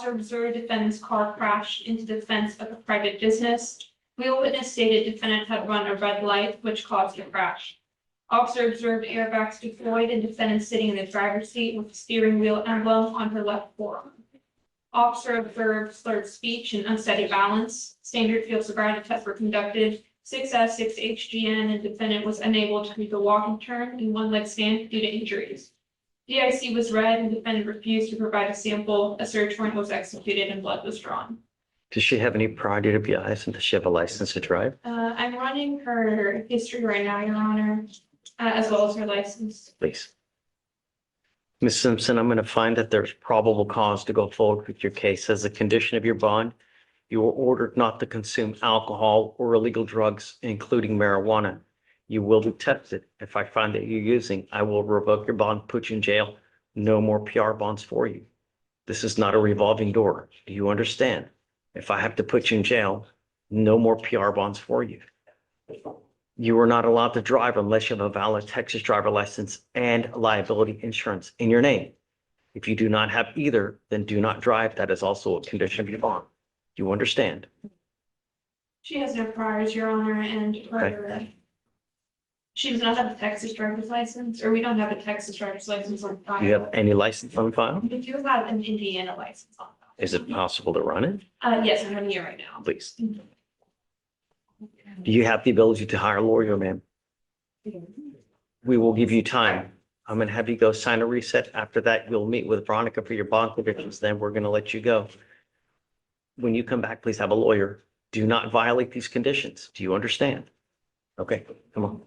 Officer observed defendant's car crashed into the fence of a private business. Wheel witness stated defendant had run a red light, which caused the crash. Officer observed airbags deployed and defendant sitting in the driver's seat with the steering wheel emblem on her left forearm. Officer observed slurred speech and unsteady balance. Standard field sobriety tests were conducted. 6S, 6HGN, and defendant was unable to make a walking turn in one leg stand due to injuries. DIC was read and defendant refused to provide a sample. A search warrant was executed and blood was drawn. Does she have any prior DWIs and does she have a license to drive? I'm running her history right now, Your Honor, as well as her license. Please. Ms. Simpson, I'm going to find that there's probable cause to go forward with your case. As a condition of your bond, you were ordered not to consume alcohol or illegal drugs, including marijuana. You will be tested. If I find that you're using, I will revoke your bond, put you in jail. No more PR bonds for you. This is not a revolving door. Do you understand? If I have to put you in jail, no more PR bonds for you. You are not allowed to drive unless you have a valid Texas driver license and liability insurance in your name. If you do not have either, then do not drive. That is also a condition of your bond. Do you understand? She has no priors, Your Honor, and she does not have a Texas driver's license, or we don't have a Texas driver's license on file. Do you have any license on file? We do have an Indiana license on file. Is it possible to run it? Yes, I'm running it right now. Please. Do you have the ability to hire a lawyer, ma'am? We will give you time. I'm going to have you go sign a reset. After that, you'll meet with Veronica for your bond conditions. Then we're going to let you go. When you come back, please have a lawyer. Do not violate these conditions. Do you understand? Okay, come on.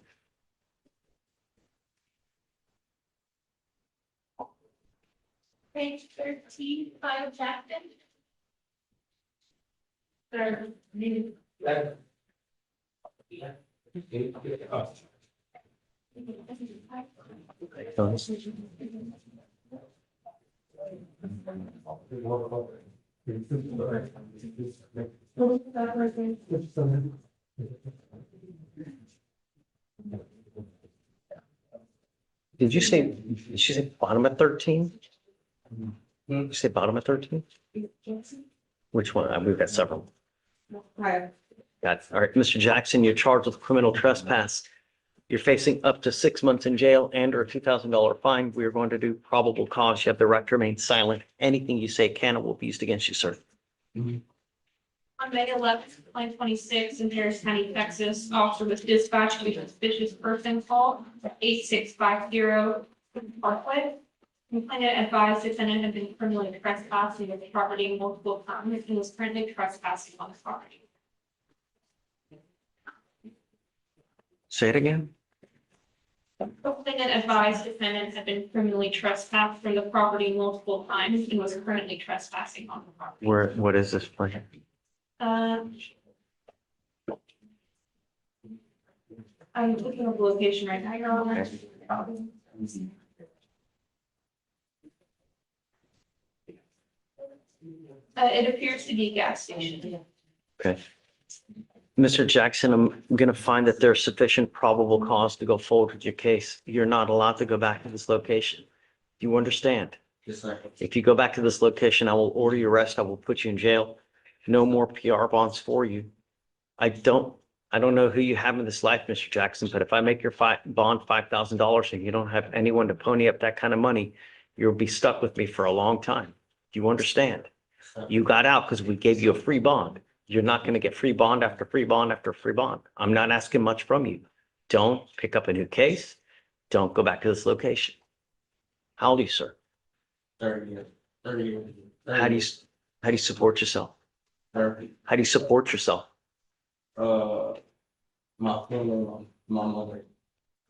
Page 13, file Jackson. Did you say bottom of 13? You say bottom of 13? Which one? We've got several. Right. Got it. All right, Mr. Jackson, you're charged with criminal trespass. You're facing up to 6 months in jail and or a $2,000 fine. We are going to do probable cause. You have the right to remain silent. Anything you say can and will be used against you, sir. On May 11th, 2026, in Harris County, Texas, officer was dispatched to a suspicious person call 8650 Parkway. Complainant advised defendant had been criminally trespassing of the property multiple times and was currently trespassing on the property. Say it again. Complainant advised defendant had been criminally trespassed from the property multiple times and was currently trespassing on the property. What is this plan? I'm looking at the location right now, Your Honor. It appears to be a gas station. Okay. Mr. Jackson, I'm going to find that there's sufficient probable cause to go forward with your case. You're not allowed to go back to this location. Do you understand? Yes, sir. If you go back to this location, I will order your arrest. I will put you in jail. No more PR bonds for you. I don't know who you have in this life, Mr. Jackson, but if I make your bond $5,000 and you don't have anyone to pony up that kind of money, you'll be stuck with me for a long time. Do you understand? You got out because we gave you a free bond. You're not going to get free bond after free bond after free bond. I'm not asking much from you. Don't pick up a new case. Don't go back to this location. How old are you, sir? 30 years. 30 years. How do you support yourself? 30. How do you support yourself? My family, my mother.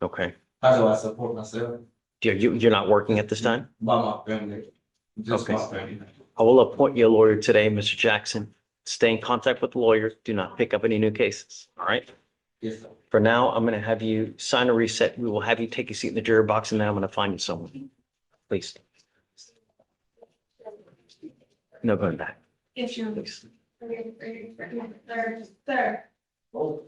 Okay. How do I support myself? You're not working at this time? By my family. Just Okay. my family. I will appoint you a lawyer today, Mr. Jackson. Stay in contact with the lawyer. Do not pick up any new cases. All right. Yes, sir. For now, I'm going to have you sign a reset. We will have you take a seat in the jury box and then I'm going to find you someone. Please. No going back. Yes, Your Honor. Please. Sir. Oh.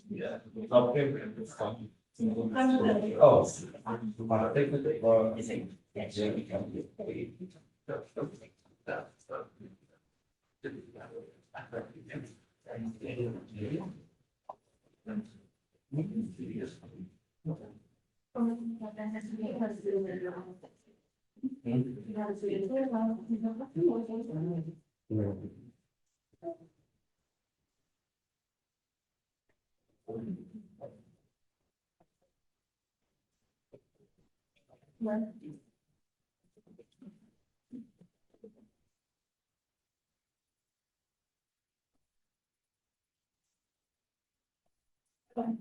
Yeah. Okay. Oh.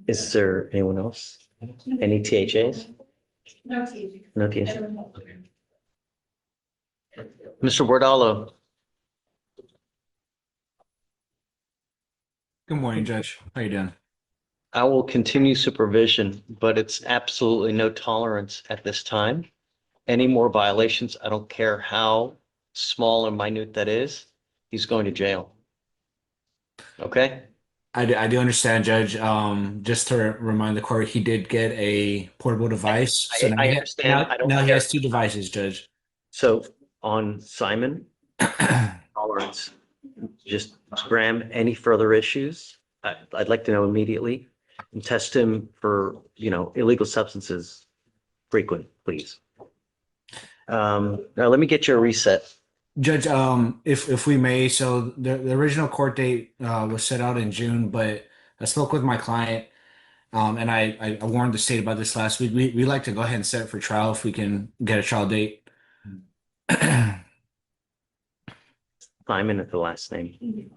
Is there anyone else? Any THAs? No, TJ. No THA. Mr. Bordalo, Good morning, Judge. How you doing? I will continue supervision, but it's absolutely no tolerance at this time. Any more violations, I don't care how small or minute that is, he's going to jail. Okay? I do understand, Judge. Just to remind the court, he did get a portable device. So I understand. I don't now he care. has two devices, Judge. So on Simon, tolerance, just Graham, any further issues? I'd like to know immediately and test him for, illegal substances frequent, please. Now let me get you a reset. Judge, if we may, so the original court date was set out in June, but I spoke with my client, and I warned the state about this last week. We like to go ahead and set it for trial if we can get a trial date. Simon at the last name.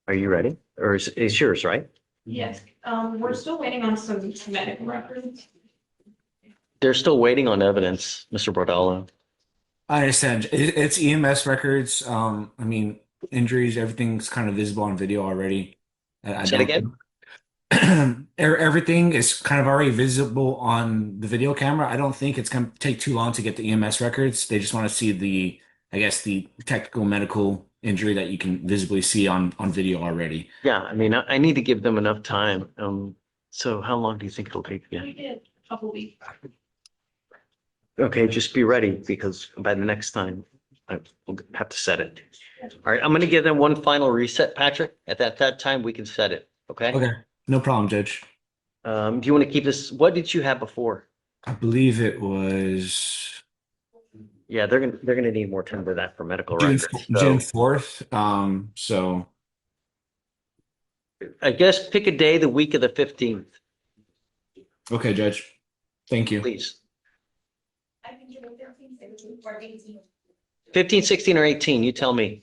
Are you ready? Or is yours, right? Yes, we're still waiting on some medical records. They're still waiting on evidence, Mr. Bordello. I understand. It's EMS records. I mean, injuries, everything's kind of visible on video already. I Say it don't again? everything is kind of already visible on the video camera. I don't think it's going to take too long to get the EMS records. They just want to see I guess, the technical medical injury that you can visibly see on video already. Yeah, I mean, I need to give them enough time. So how long do you think it'll take? Yeah. We did a couple weeks. Okay, just be ready because by the next time I will have to set it. All right, I'm going to give them one final reset, Patrick. At that time, we can set it. Okay. Okay, no problem, Judge. Do you want to keep this? What did you have before? I believe it was Yeah, they're gonna need more time for that for medical June records. June So 4th. So I guess pick a day the week of the 15th, okay, Judge. Thank you. please. I can do it 13, 15, 16, or 18, you tell me.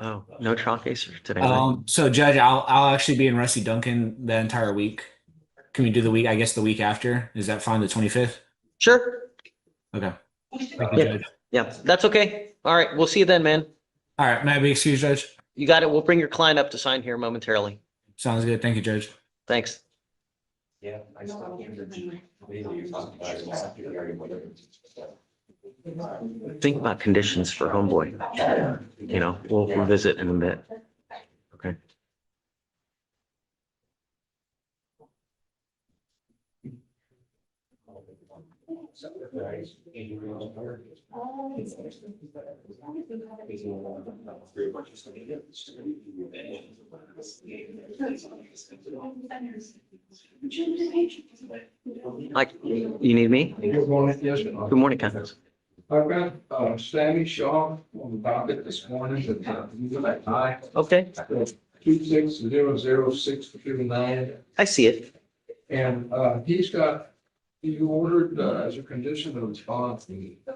Oh, no trial case for today. Right? So Judge, I'll actually be in Rusty Duncan the entire week. Can we do the week, I guess the week after? Is that fine, the 25th? Sure. Okay. Thank you, Yeah. Judge. Yeah, that's okay. All right, we'll see you then, man. All right, may I be excused, Judge? You got it. We'll bring your client up to sign here momentarily. Sounds good. Thank you, Judge. Thanks. Yeah. Think about conditions for homeboy. We'll revisit in a bit. Okay. Like, you need me? Good morning, yes. Good morning, Ken. I've got, Sammy Shaw on the docket this morning, but, I, Okay, 2600629. I see it. And, he ordered, as a condition of his bond,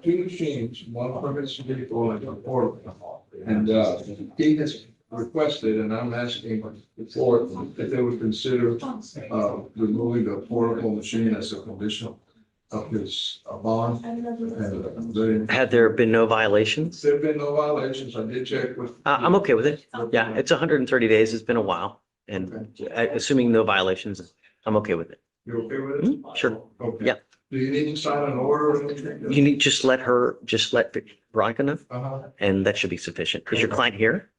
two machines, one from his vehicle and a portable. And, he has requested, and I'm asking for if they would consider, removing the portable machine as a condition of his bond. And Had there been no violations? there've been no violations. I did check with. I'm okay with it. Yeah, it's 130 days. It's been a while. And assuming no violations, I'm okay with it. You're okay with it? Sure. Okay. Yeah. Do you need to sign an order or anything? You need, just let Veronica know, Uh-huh. and that should be sufficient. Is your client here?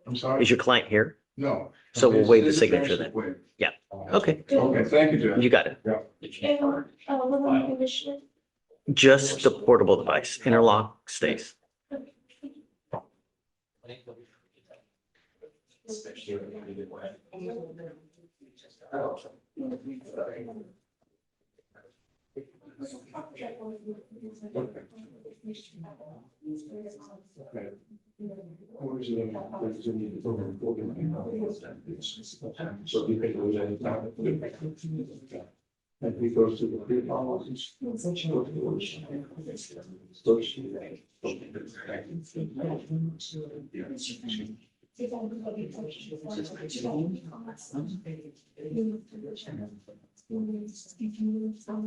I'm sorry? Is your client here? No. So we'll waive the His signature appearance then. is waived. Yeah. Okay, Okay, thank you, Judge. you got it. Just the portable device, interlock stays. So you can lose any time. And he goes to the pre-policies.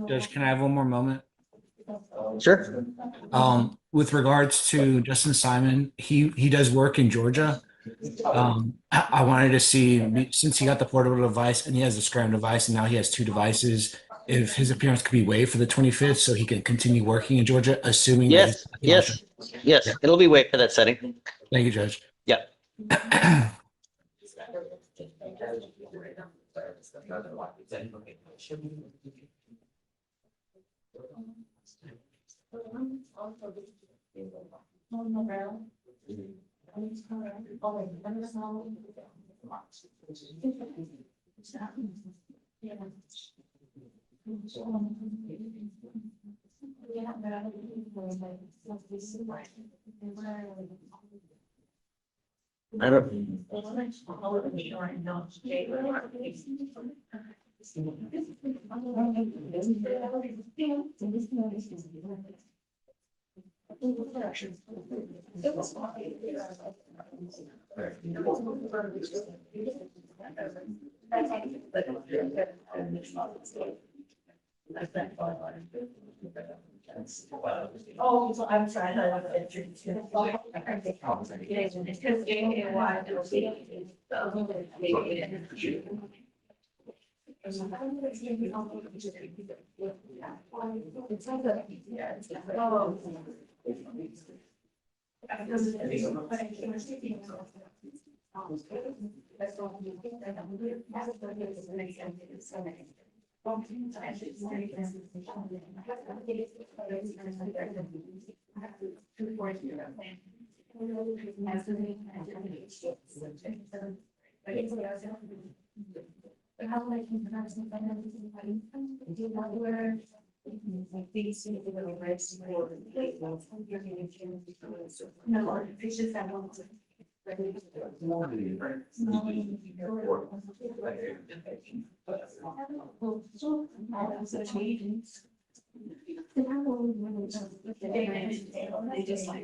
Judge, can I have one more moment? Sure. With regards to Justin Simon, he does work in Georgia. I wanted to see, since he got the portable device and he has the Scram device and now he has two devices, if his appearance could be waived for the 25th so he can continue working in Georgia, assuming that Yes, yes, Yeah. yes. It'll be waived for that setting. Thank you, Judge. Yeah. I don't, Oh, so I'm sorry. No, it's just that one. They just like.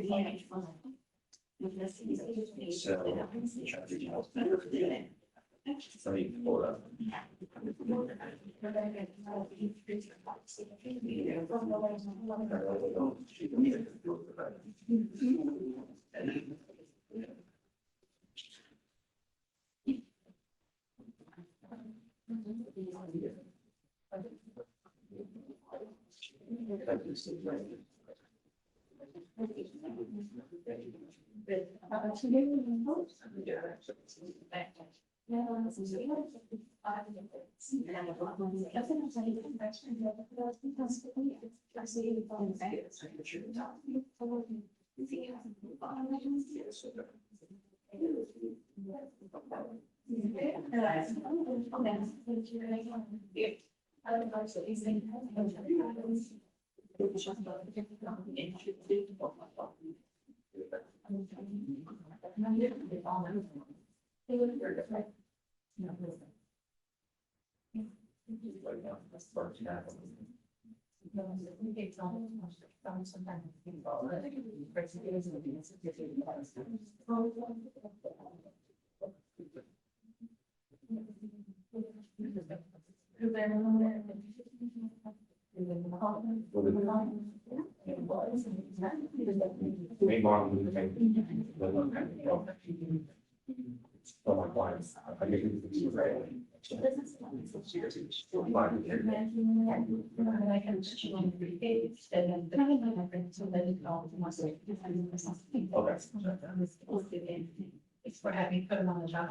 It's for having put them on the job.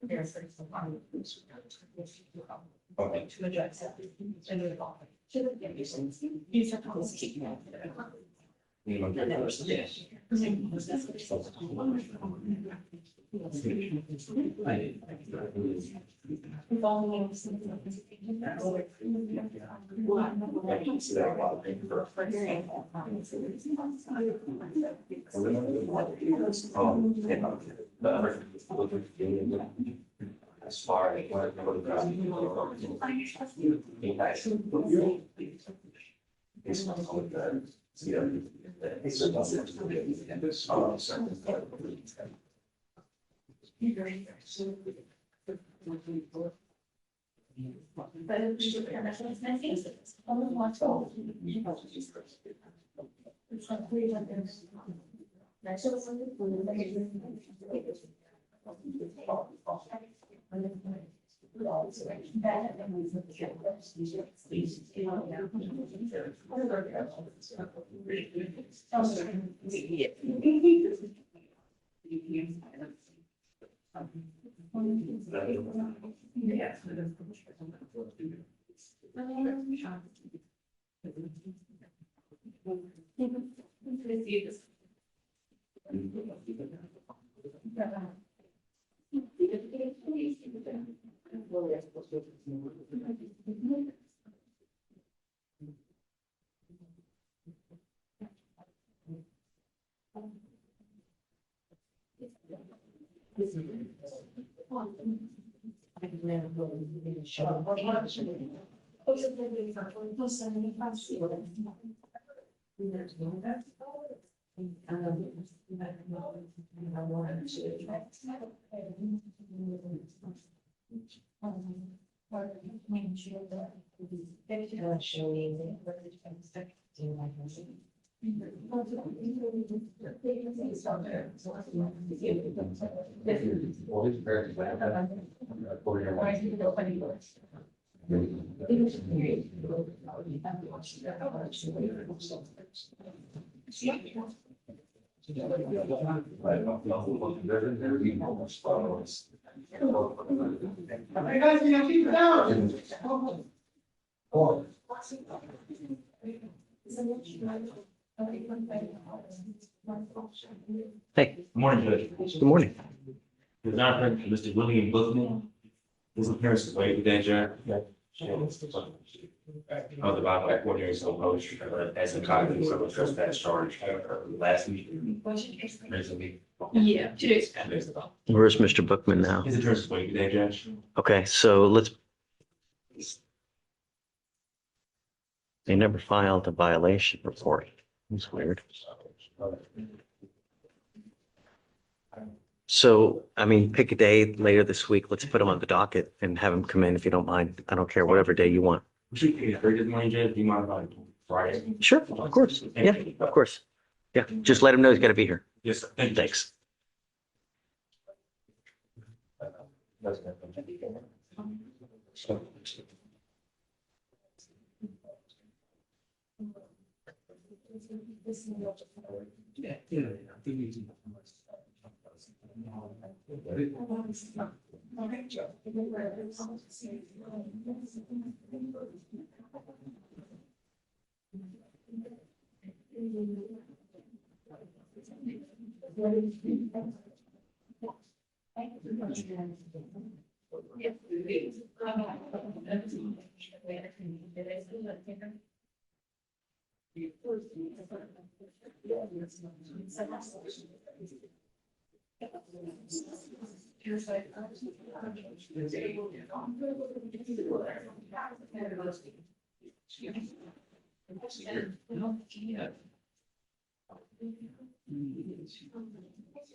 There's Okay. to address that. And move on. These are policies. Yes. As far as what Hey, Morning, Judge. good morning. The non-president, Mr. William Bookman, his appearance is waived today, Judge. Of the Bible Act ordinary so posed as a cognitive criminal trespass charge last week. Recently. Yeah, 2 days ago. Where's Mr. Bookman now? His appearance is waived today, Judge. Okay, so let's. They never filed a violation report. That's weird. So, I mean, pick a day later this week. Let's put him on the docket and have him come in if you don't mind. I don't care, whatever day you want. We should be here this morning, Judge. Do you mind if I Friday? Sure, of course. Yeah, of course. Yeah, just let him know he's got to be here. Yes, sir. Thank you. Thanks.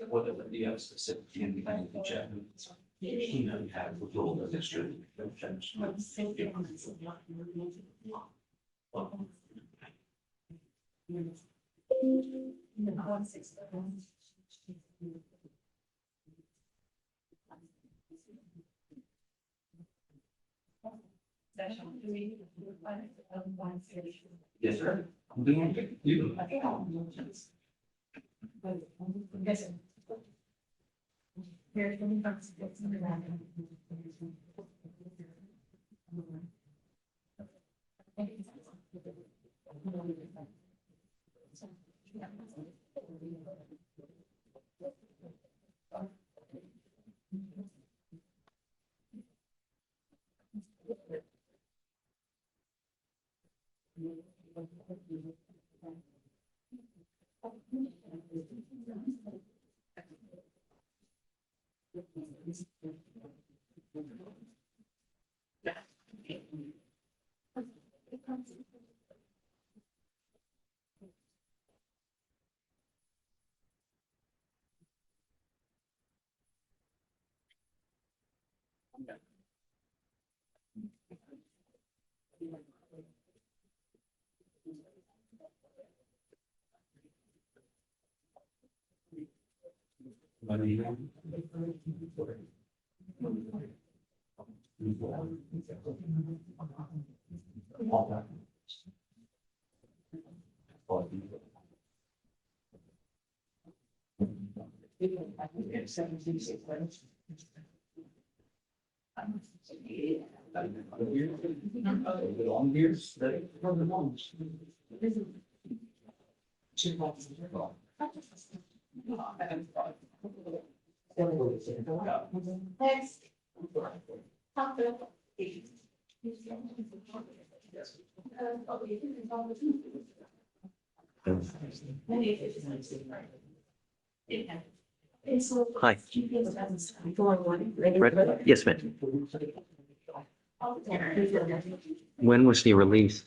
Whether you have a specific thing behind the check. You know, you have with all the district. session. Do we? Yes, sir. I'm doing good. You? Yes. Here's one box. Next. Hi. Ready? Yes, ma'am. When was the release?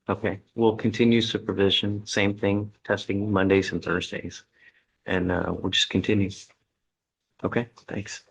Okay, we'll continue supervision, same thing, testing Mondays and Thursdays. And we'll just continue. Okay, thanks.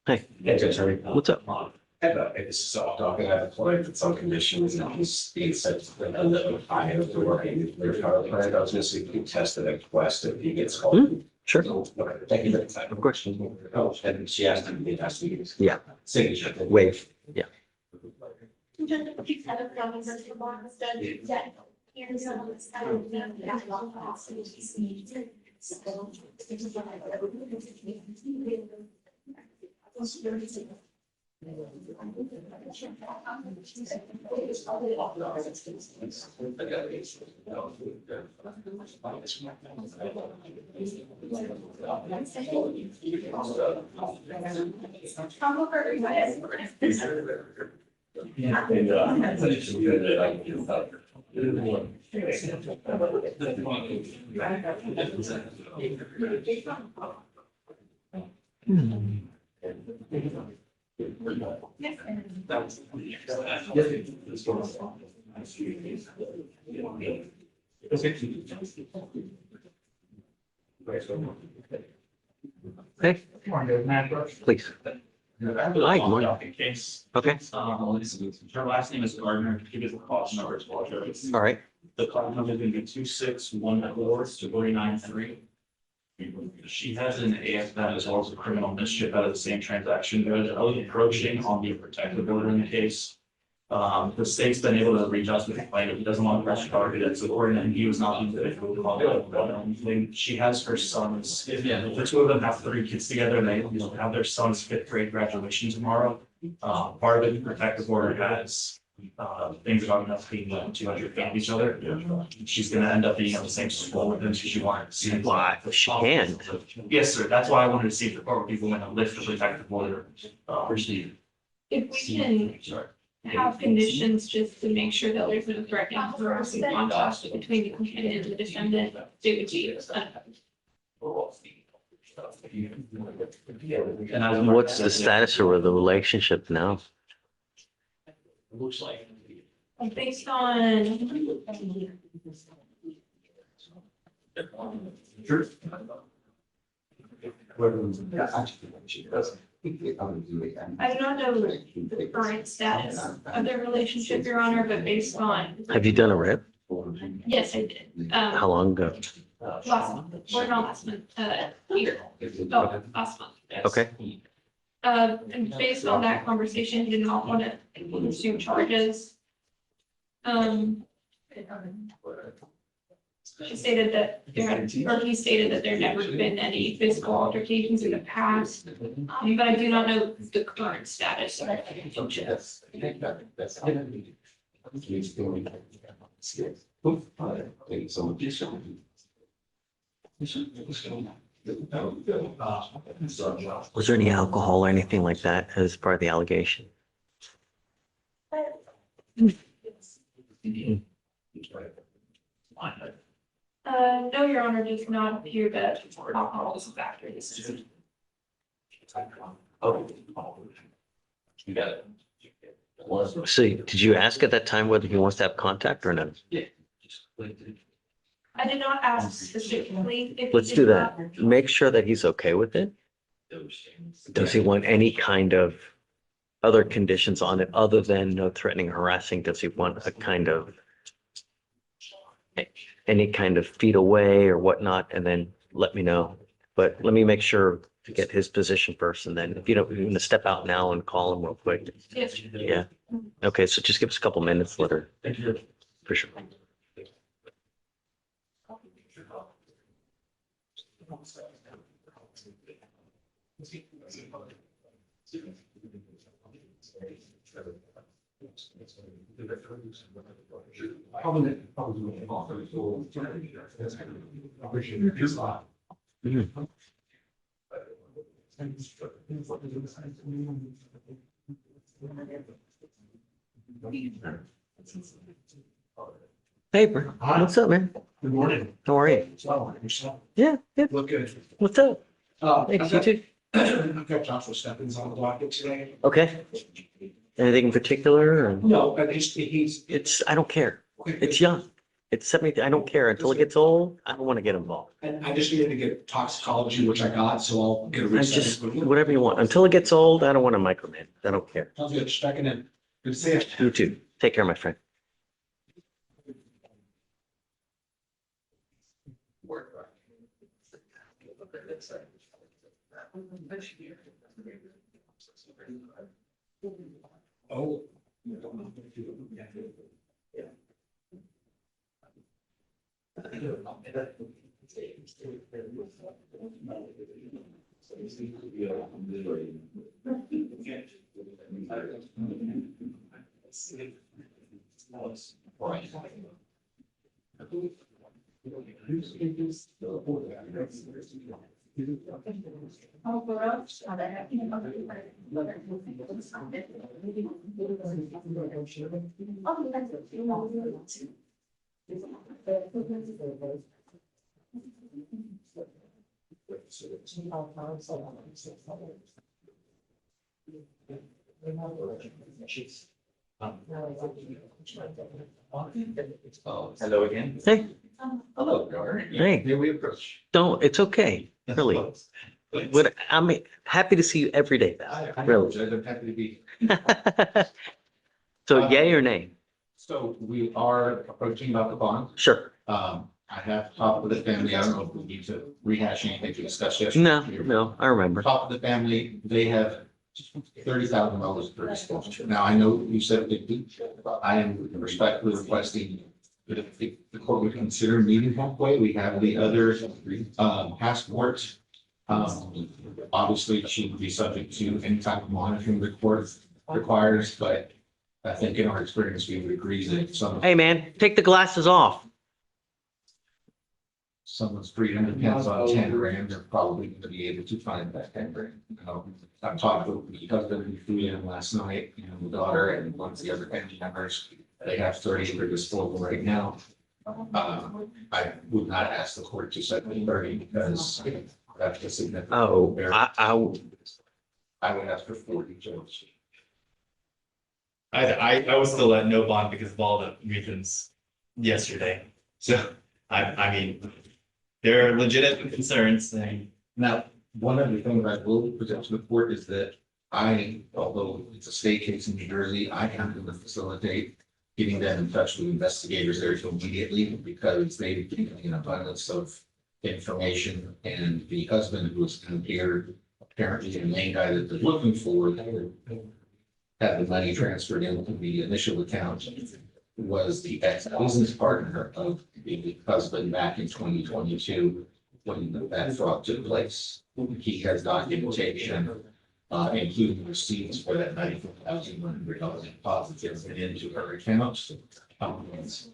Hey, what's up? It's soft talking at the point with some conditions and just being said that I have to work in your power plant. I was gonna see if you can test the request if he gets called. Sure. Okay, thank you for the time. Of course. Oh, and she asked him to ask me. Yeah. Signature. Wave. Yeah. Hey, please. Hi, good morning. Case. Okay, Her last name is Gardner. Give us the call number as well. all right. The call number is gonna be 2614-49-3. She has an AFM as well as a criminal mischief out of the same transaction. Judge, I was approaching on the protective order in the case. The state's been able to reach out to the complainant. He doesn't want to press charge. It's according to him, he was not the individual who called out. She has her son's, the two of them have 3 kids together and they have their son's 5th grade graduation tomorrow. Part of the protective order has things about enough being 200 feet of each other. She's gonna end up being on the same school with them, so she wanted to see. Why? She can. Yes, sir. That's why I wanted to see if the court would be willing to lift the protective order. If we can have conditions just to make sure that there's no threatening harassing contact between the complainant and the defendant, they would be. What's the status of the relationship now? Looks like. Based on, Sure. I do not know the current status of their relationship, Your Honor, but based on, Have you done a rip? yes, I did. How long ago? Last month, or not last month, year, oh, last month. Okay, And based on that conversation, he did not want to pursue charges. She stated that there had, or he stated that there never been any physical altercations in the past, but I do not know the current status of the relationship. was there any alcohol or anything like that as part of the allegation? No, Your Honor, does not appear that alcohol is a factor in this decision. You got it. So did you ask at that time whether he wants to have contact or not? I did not ask specifically if. he Let's did do not- that. Make sure that he's okay with it. Does he want any kind of other conditions on it other than no threatening, harassing? Does he want a kind of any kind of feet away or whatnot? And then let me know. But let me make sure to get his position first. And then if you don't, you're going to step out now and call him real quick. Yes. Yeah. Okay. So just give us a couple minutes later. Thank you. For sure. Hey, bro. What's up, man? Good morning. How are you? So, yourself? Yeah. Yeah. Look good. What's up? I've Thanks, you got, too. I've got Joshua Steppins on the docket today. Okay. Anything in particular? Or? No, but he's. It's, I don't care. It's young. It's 70. I don't care until it gets old. I don't want to get involved. And I just needed to get toxicology, which I got, so I'll get a I reset. just, whatever you want. Until it gets old, I don't want to micromanage. I don't care. Sounds good, just checking in. Good to see you. You too. Take care, my friend. Oh. Hello again. Hey, Hello, Governor. Hey. Here we approach. don't, it's okay, really. What, I'm happy to see you every day, Val, really. I'm happy to be. So yay or nay? So we are approaching about the bond. Sure. I have talked with the family. I don't know if we need to rehash anything to discuss yesterday. No, I remember. Talked with the family. They have $30,000 per disclosure. Now, I know you said 50. I am respectfully requesting that if the court would consider meeting halfway, we have the other passports. Obviously, she would be subject to any type of monitoring the court requires, but I think in our experience, we would agree that Hey, man, take the glasses off. someone's freedom depends on 10 grand, they're probably going to be able to find that 10 grand. I've talked with the husband who flew in last night, and the daughter, and one of the other family members. They have 30 at their disposal right now. I would not ask the court to set the 30 because that's a significant. Oh, I would ask for 40, Judge. I was still at no bond because of all the reasons yesterday. So I mean, there are legitimate concerns and Now, one of the things I will present to the court is that although it's a state case in New Jersey, I am going to facilitate getting them in touch with investigators there immediately because they've given me an abundance of information. And the husband who was here, apparently the main guy that they're looking for, had the money transferred into the initial account, was the ex-business partner of the husband back in 2022 when that fraud took place. He has documentation, including receipts for that $94,100 deposit given into her account.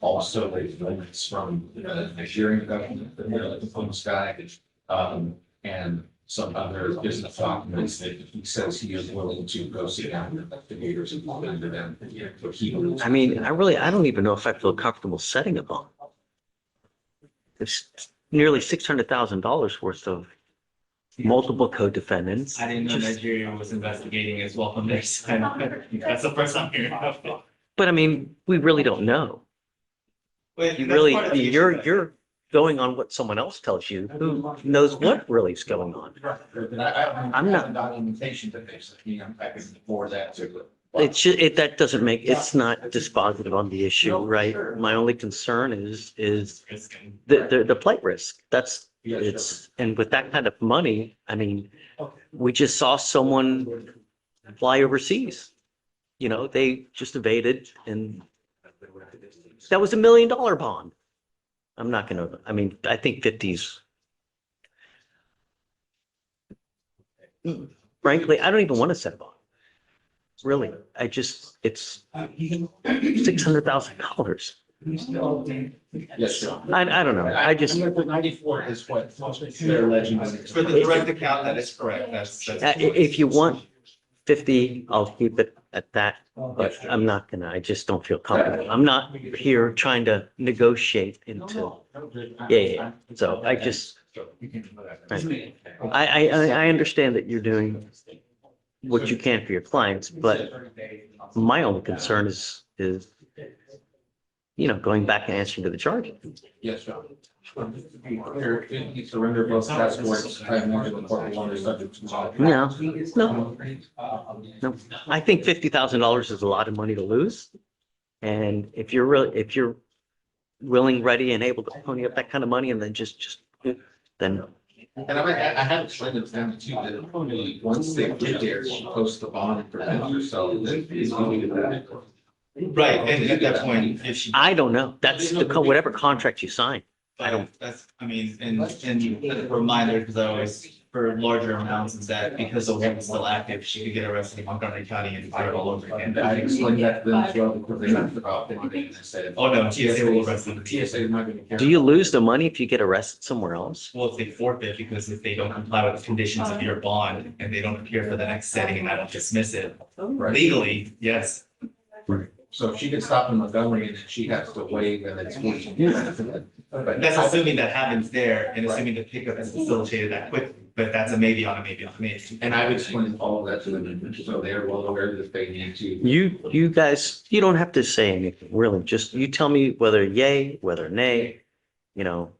Also, it's from the Nigerian government, the phone guy, and some other business documents that he says he is willing to go sit down with investigators and look into them. But he believes- I mean, I don't even know if I feel comfortable setting a bond. There's nearly $600,000 worth of multiple co-defendants. I didn't know Nigeria was investigating as well from their side. That's the first I'm hearing of it. But I mean, we really don't know. Wait, You that's really, part of the issue, you're, though. you're going on what someone else tells you. Who knows what really is going on? I'm not documentation to this. I'm happy to forward that to. That doesn't make, it's not dispositive on the issue, right? My only concern is Risking. the flight risk. And with that kind of money, I mean, we just saw someone fly overseas. You know, they just evaded and that was $1 million bond. I'm not gonna, I mean, I think 50s. Frankly, I don't even want to set a bond. Really, it's $600,000. Yes, sir. I don't know. I just, The 94 is what they're alleging. For the direct account, that is correct. That's. if you want 50, I'll keep it at that, but I'm not gonna, I just don't feel comfortable. I'm not here trying to negotiate into, yeah. So I just, I understand that you're doing what you can for your clients, but my only concern is, going back and answering to the charge. Yes, sir. Here, he surrendered both passports. I imagine the court will under subject to. No. I think $50,000 is a lot of money to lose. And if you're willing, ready and able to pony up that kind of money and then then. And I have explained it to them too, that only once they get there, she posts the bond and prevents herself. Right, and at that point, if she. I don't know. That's whatever contract you sign. I don't. That's, I mean, and as a reminder, because I always for larger amounts is that because the warrant is still active, she could get arrested in Montgomery County and start all over again. And I explained that to them as well, because they asked about it, and I said. Oh, no, TSA will arrest them. TSA is not gonna care. Do you lose the money if you get arrested somewhere else? Well, if they forfeit, because if they don't comply with the conditions of your bond and they don't appear for the next setting and I don't dismiss it Right. legally, yes. So if she gets stopped in Montgomery and then she has to waive and it's 14 years. But That's assuming that happens there and assuming the pickup is facilitated that quickly, but that's a maybe on a maybe on a maybe. And I've explained all of that to them, so they're well aware that they need to. You guys, you don't have to say anything, really. Just you tell me whether yay, whether nay, you know.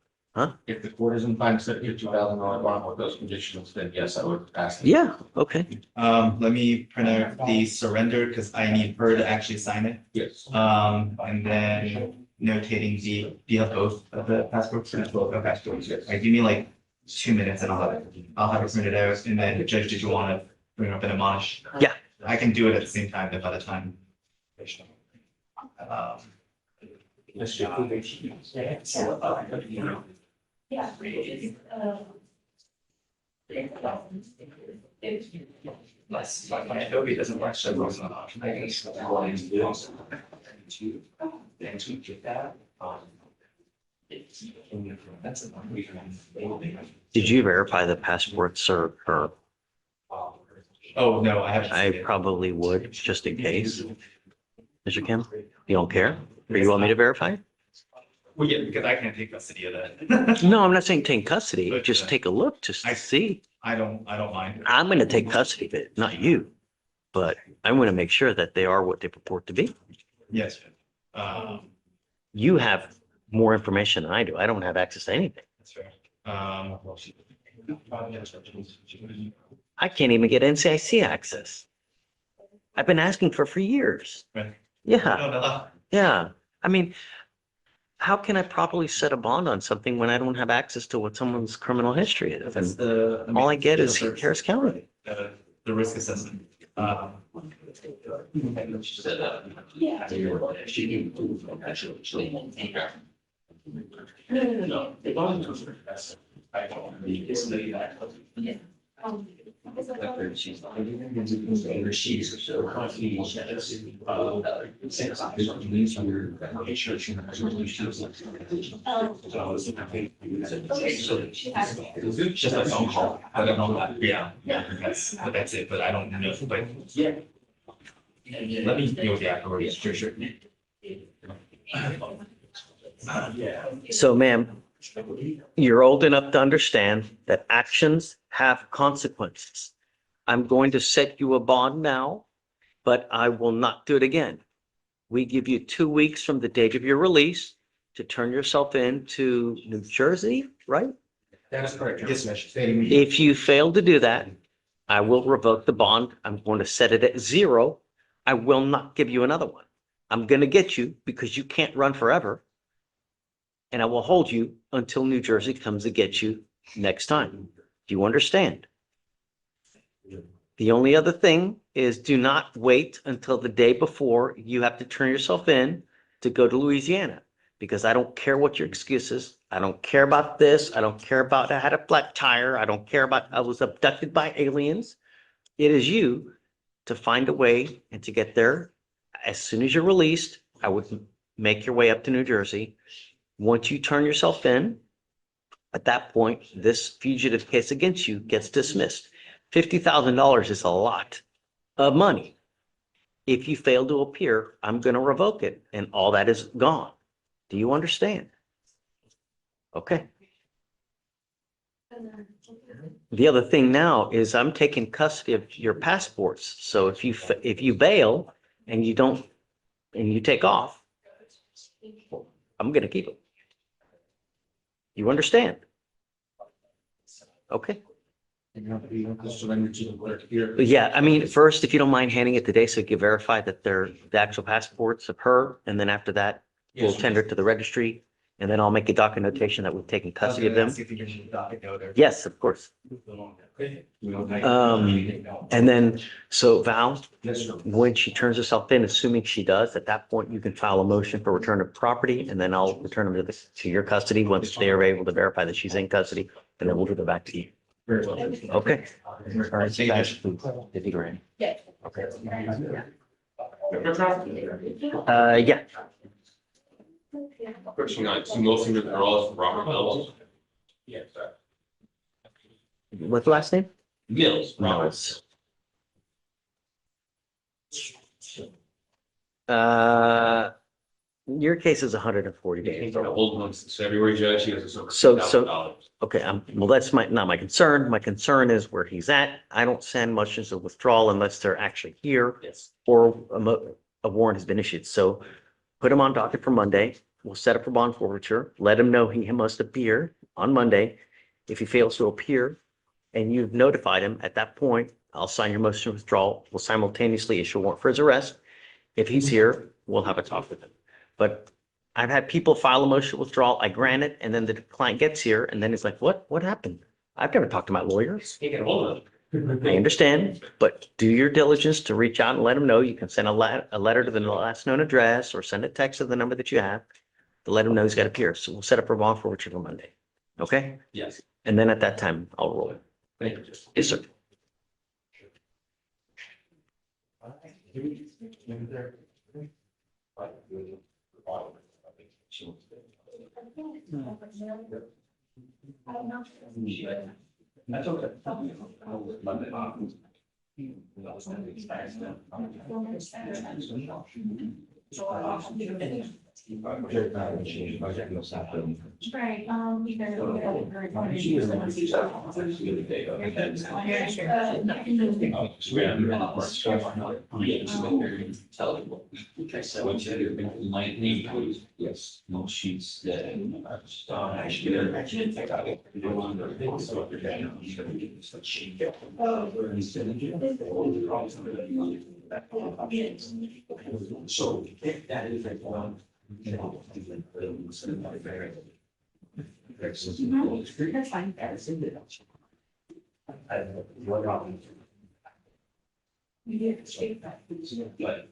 If the court is inclined to set a $50,000 bond with those conditions, then yes, I would ask. them. Yeah, okay. Let me print out the surrender because I need her to actually sign it. Yes. And then notating do you have both of the passports? Both of the passports, yes. All right, give me like 2 minutes and I'll have it printed out. And then Judge, did you want to bring up an admonish? Yeah. I can do it at the same time, but by the time. Yeah. Adobe doesn't work, so it's not option. Did you verify the passports or her? Oh, no, I haven't. I seen it. probably would, just in case. Mr. Kim, you don't care? Or you want me to verify? Well, yeah, because I can't take custody of that. No, I'm not saying take custody. But, Just take a look just to see. I don't mind. I'm going to take custody of it, not you. But I'm going to make sure that they are what they purport to be. Yes. You have more information than I do. I don't have access to anything. That's fair. I can't even get NCIC access. I've been asking for years. Right. Yeah, No. yeah. I mean, how can I properly set a bond on something when I don't have access to what someone's criminal history is? That's And all I get is Harris County. The risk assessment. Just a phone call. I don't know that. Yeah, that's it, but I don't know, but yeah. Let me deal with the afterwards, sure. So ma'am, you're old enough to understand that actions have consequences. I'm going to set you a bond now, but I will not do it again. We give you 2 weeks from the date of your release to turn yourself in to New Jersey, right? That's correct. Yes, ma'am. If you fail to do that, I will revoke the bond. I'm going to set it at 0. I will not give you another one. I'm going to get you because you can't run forever. And I will hold you until New Jersey comes to get you next time. Do you understand? The only other thing is do not wait until the day before you have to turn yourself in to go to Louisiana, because I don't care what your excuse is. I don't care about this. I don't care about I had a flat tire. I don't care about I was abducted by aliens. It is you to find a way and to get there. As soon as you're released, I would make your way up to New Jersey. Once you turn yourself in, at that point, this fugitive case against you gets dismissed. $50,000 is a lot of money. If you fail to appear, I'm going to revoke it and all that is gone. Do you understand? Okay. The other thing now is I'm taking custody of your passports. So if you bail and you don't, and you take off, I'm going to keep them. You understand? Okay. Yeah, I mean, first, if you don't mind handing it today, so you can verify that they're the actual passports of her, and then after that, we'll tender it to the registry, and then I'll make a docket notation that we've taken custody of them. Yes, of course. And then, so Val, when she turns herself in, assuming she does, at that point, you can file a motion for return of property, and then I'll return them to your custody once they are able to verify that she's in custody, and then we'll give it back to you. Okay. All right, so guys, did you agree? Yeah. Okay. Yeah, Question on two motion withdrawals from Robert Mills. Yeah. what's the last name? Mills. Mills. Uh, your case is 140 days. He's gonna hold one since February, Judge. He has over So- $2,000. Okay, well, that's not my concern. My concern is where he's at. I don't send motions of withdrawal unless they're actually here Yes. or a warrant has been issued. So put him on docket for Monday. We'll set up for bond forfeiture. Let him know he must appear on Monday. If he fails to appear and you've notified him, at that point, I'll sign your motion of withdrawal. We'll simultaneously issue a warrant for his arrest. If he's here, we'll have a talk with him. But I've had people file a motion of withdrawal, I grant it, and then the client gets here and then he's like, what happened? I've never talked to my lawyers. He can hold it. I understand, but do your diligence to reach out and let them know. You can send a letter to the last known address or send a text to the number that you have to let him know he's got to appear. So we'll set up for bond forfeiture for Monday. Okay? Yes. And then at that time, I'll roll it. Thank you. Yes, sir. That's okay. Right, Okay, so what you might need, yes, no sheets that. So that is like one. that's fine. We did shape that. But,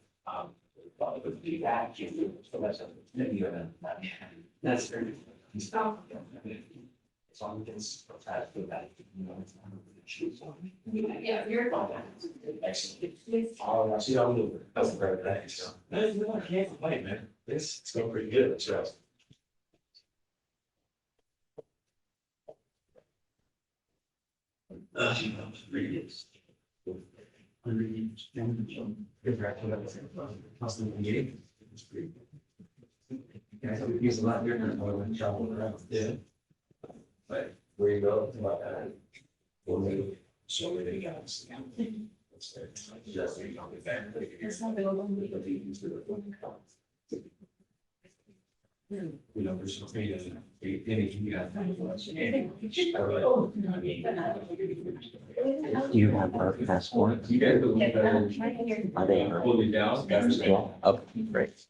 that's very. Oh. As long as it's. Yeah, you're. Oh, I see, I'll move it. That's great, thanks. No, I can't complain, man. It's going pretty good, so. Use a lot different when traveling around. Yeah. But where you go, about that. So many guys. You know, there's some freedom, anything you got. You have our passport? You guys. Are they? Hold it down. Yeah, okay, great.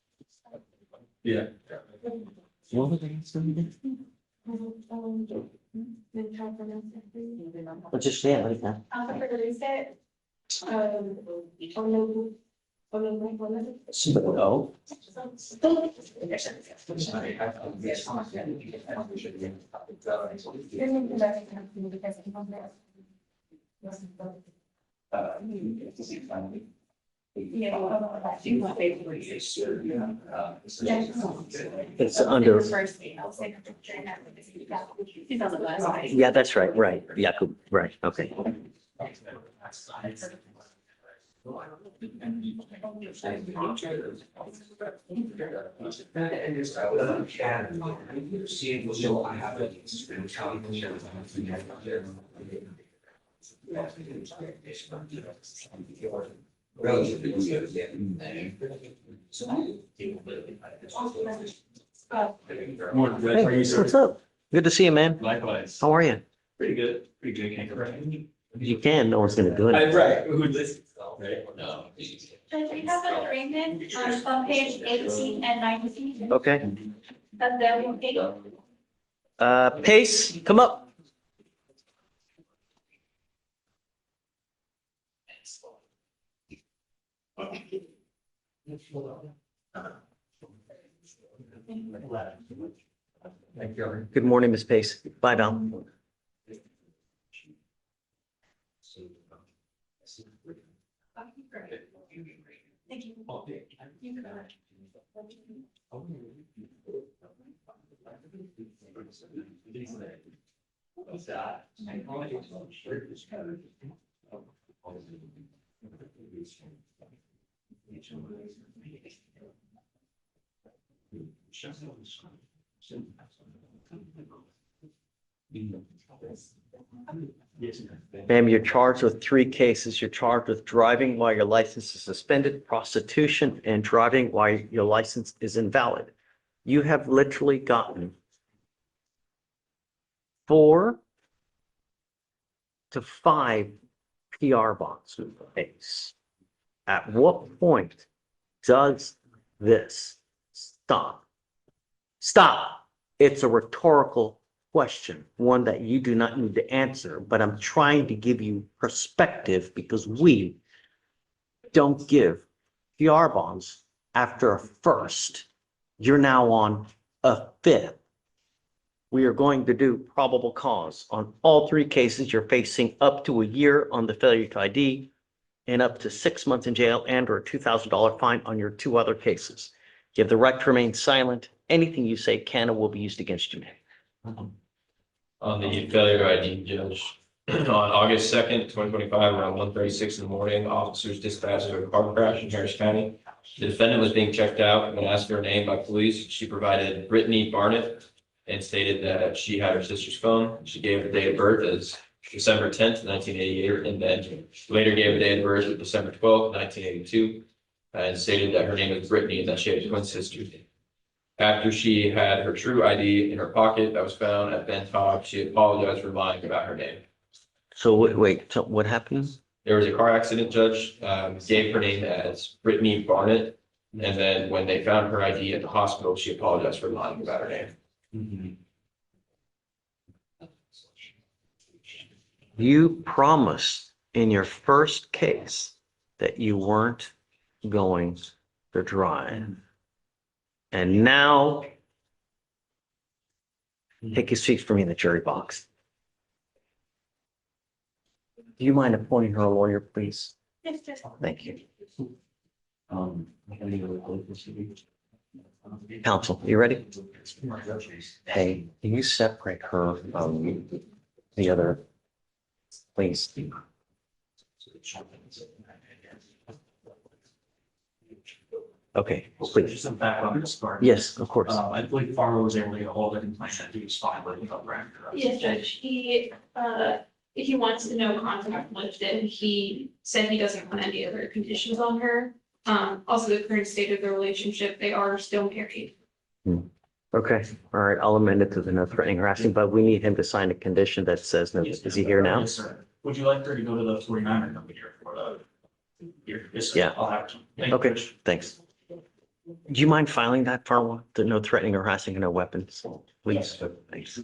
Yeah. What were they asking? Well, just, yeah, right now. Oh, it's under, yeah, that's right, Jakub, right, okay. Hey, what's up? Good to see you, man. Likewise. How are you? Pretty good, can't complain. You can, no one's gonna do it. Right, who listens, right? No. Judge, we have an agreement on page 18 and 19. Okay, That's the okay. Pace, come up. Good morning, Ms. Pace. Bye, Val. Thank you. You got it. Ma'am, you're charged with 3 cases. You're charged with driving while your license is suspended, prostitution, and driving while your license is invalid. You have literally gotten 4 to 5 PR bonds with the case. At what point does this stop? Stop. It's a rhetorical question, one that you do not need to answer, but I'm trying to give you perspective because we don't give PR bonds after a first. You're now on a 5th. We are going to do probable cause on all 3 cases. You're facing up to a year on the failure to ID and up to 6 months in jail and or a $2,000 fine on your 2 other cases. You have the right to remain silent. Anything you say can and will be used against you. On the failure to ID, Judge, on August 2nd, 2025, around 1:36 in the morning, officers dispatched to a car crash in Harris County. The defendant was being checked out and when asked her name by police, she provided Brittany Barnett and stated that she had her sister's phone. She gave the date of birth as December 10th, 1988, and then later gave a date of birth of December 12th, 1982, and stated that her name was Brittany and that she had twin sisters. After she had her true ID in her pocket that was found at Ben Top, she apologized for lying about her name. So wait, so what happened? There was a car accident, Judge, gave her name as Brittany Barnett, and then when they found her ID at the hospital, she apologized for lying about her name. You promised in your first case that you weren't going to drive. And now, take a seat for me in the jury box. Do you mind appointing her a lawyer, please? Yes, Judge. Thank you. Counsel, you ready? Hey, can you separate her from the other, please? Okay, please. Just some background on this part. Yes, of course. I believe Farmer was able to get a hold of the complaint that he was fine with without record. Yes, Judge. He wants to know contact lifted. He said he doesn't want any other conditions on her. Also the current state of the relationship, they are still married. Okay, all right, I'll amend it to the no threatening harassing, but we need him to sign a condition that says, no. Yes, Is he here now? Yes, sir. Would you like her to go to the 49er number here for the? Here, yes, sir. Yeah. I'll have to. Thank you, Okay, Judge. thanks. Do you mind filing that, Farwa? The no threatening or harassing and no weapons, please? Thanks.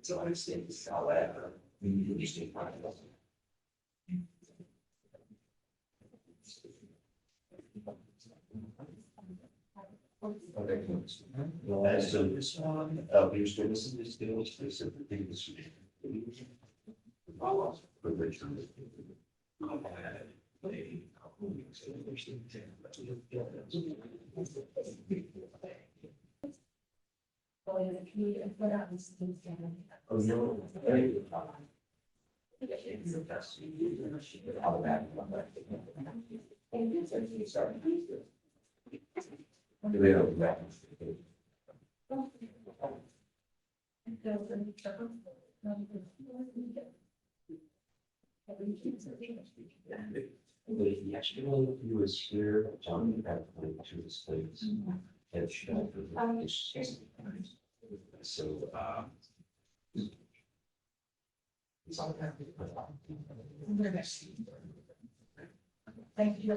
So I say this out loud. We need to understand. So this one, we're still listening to still specific things. Oh, no. Yesterday, he was here, John had went to the States. And she had so, it's all that. Thank you.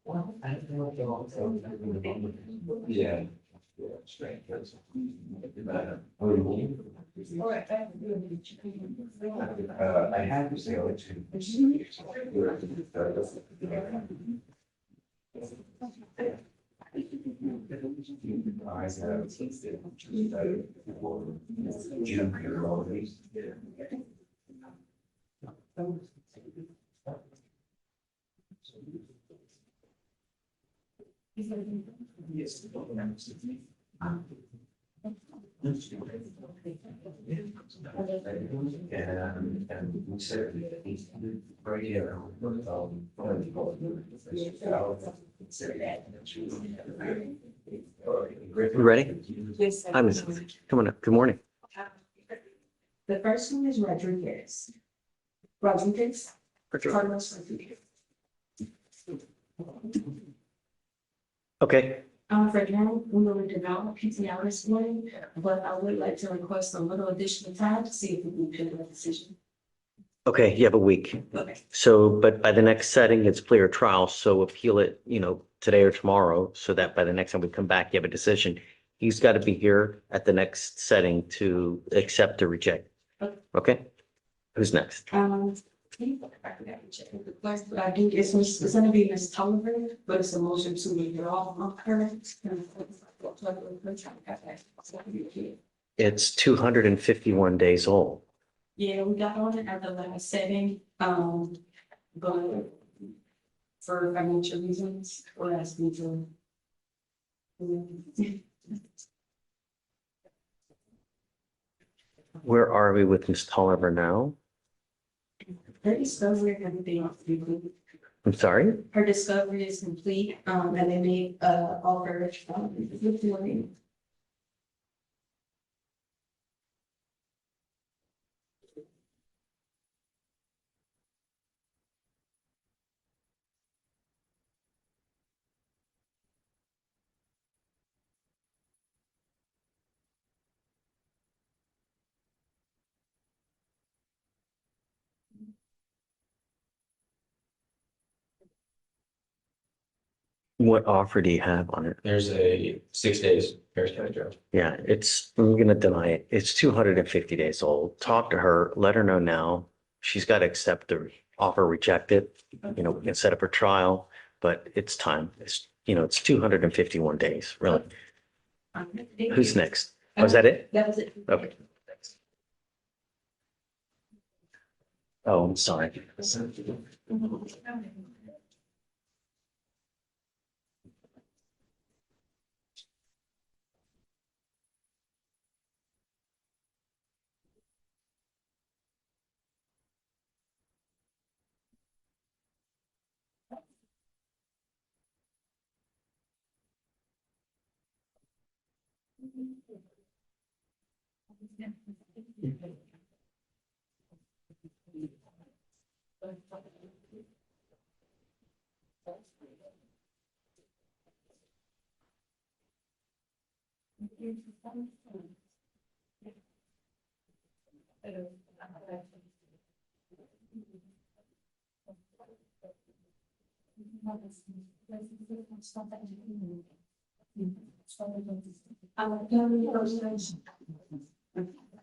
Yeah. I had to say it and we said right here. You ready? Yes. Hi, Ms. Come on up. Good morning. The first one is Rodriguez. Rodriguez. Carlos Rodriguez. Okay, For now, we will develop PTR this morning, but I would like to request a little additional time to see if we can make a decision. okay, you have a week. Okay. So, but by the next setting, it's clear trial, so appeal it, today or tomorrow, so that by the next time we come back, you have a decision. He's got to be here at the next setting to accept or reject. Okay. Okay? Who's next? But I think it's gonna be Ms. Tolliver, but it's a motion to withdraw on her. It's 251 days old. Yeah, we got on it at the last setting, but for financial reasons, we're asking to. Where are we with Ms. Tolliver now? Her discovery, everything else is complete. I'm sorry? Her discovery is complete, and they made, offer, this morning. What offer do you have on it? There's a 6 days Harris County Judge. Yeah, I'm gonna deny it. It's 250 days old. Talk to her, let her know now. She's got to accept the offer, reject it. We can set up her trial, but it's time. It's 251 days, really. Who's next? Was that it? That was it. Okay. Oh, I'm sorry.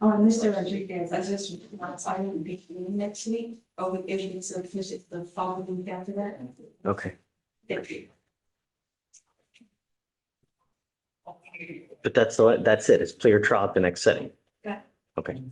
Mr. Rodriguez, I just, I will be here next week, or we can get to finish it the following week after that. Okay, Thank you. but that's it. It's clear trial at the next setting. Got it. Okay.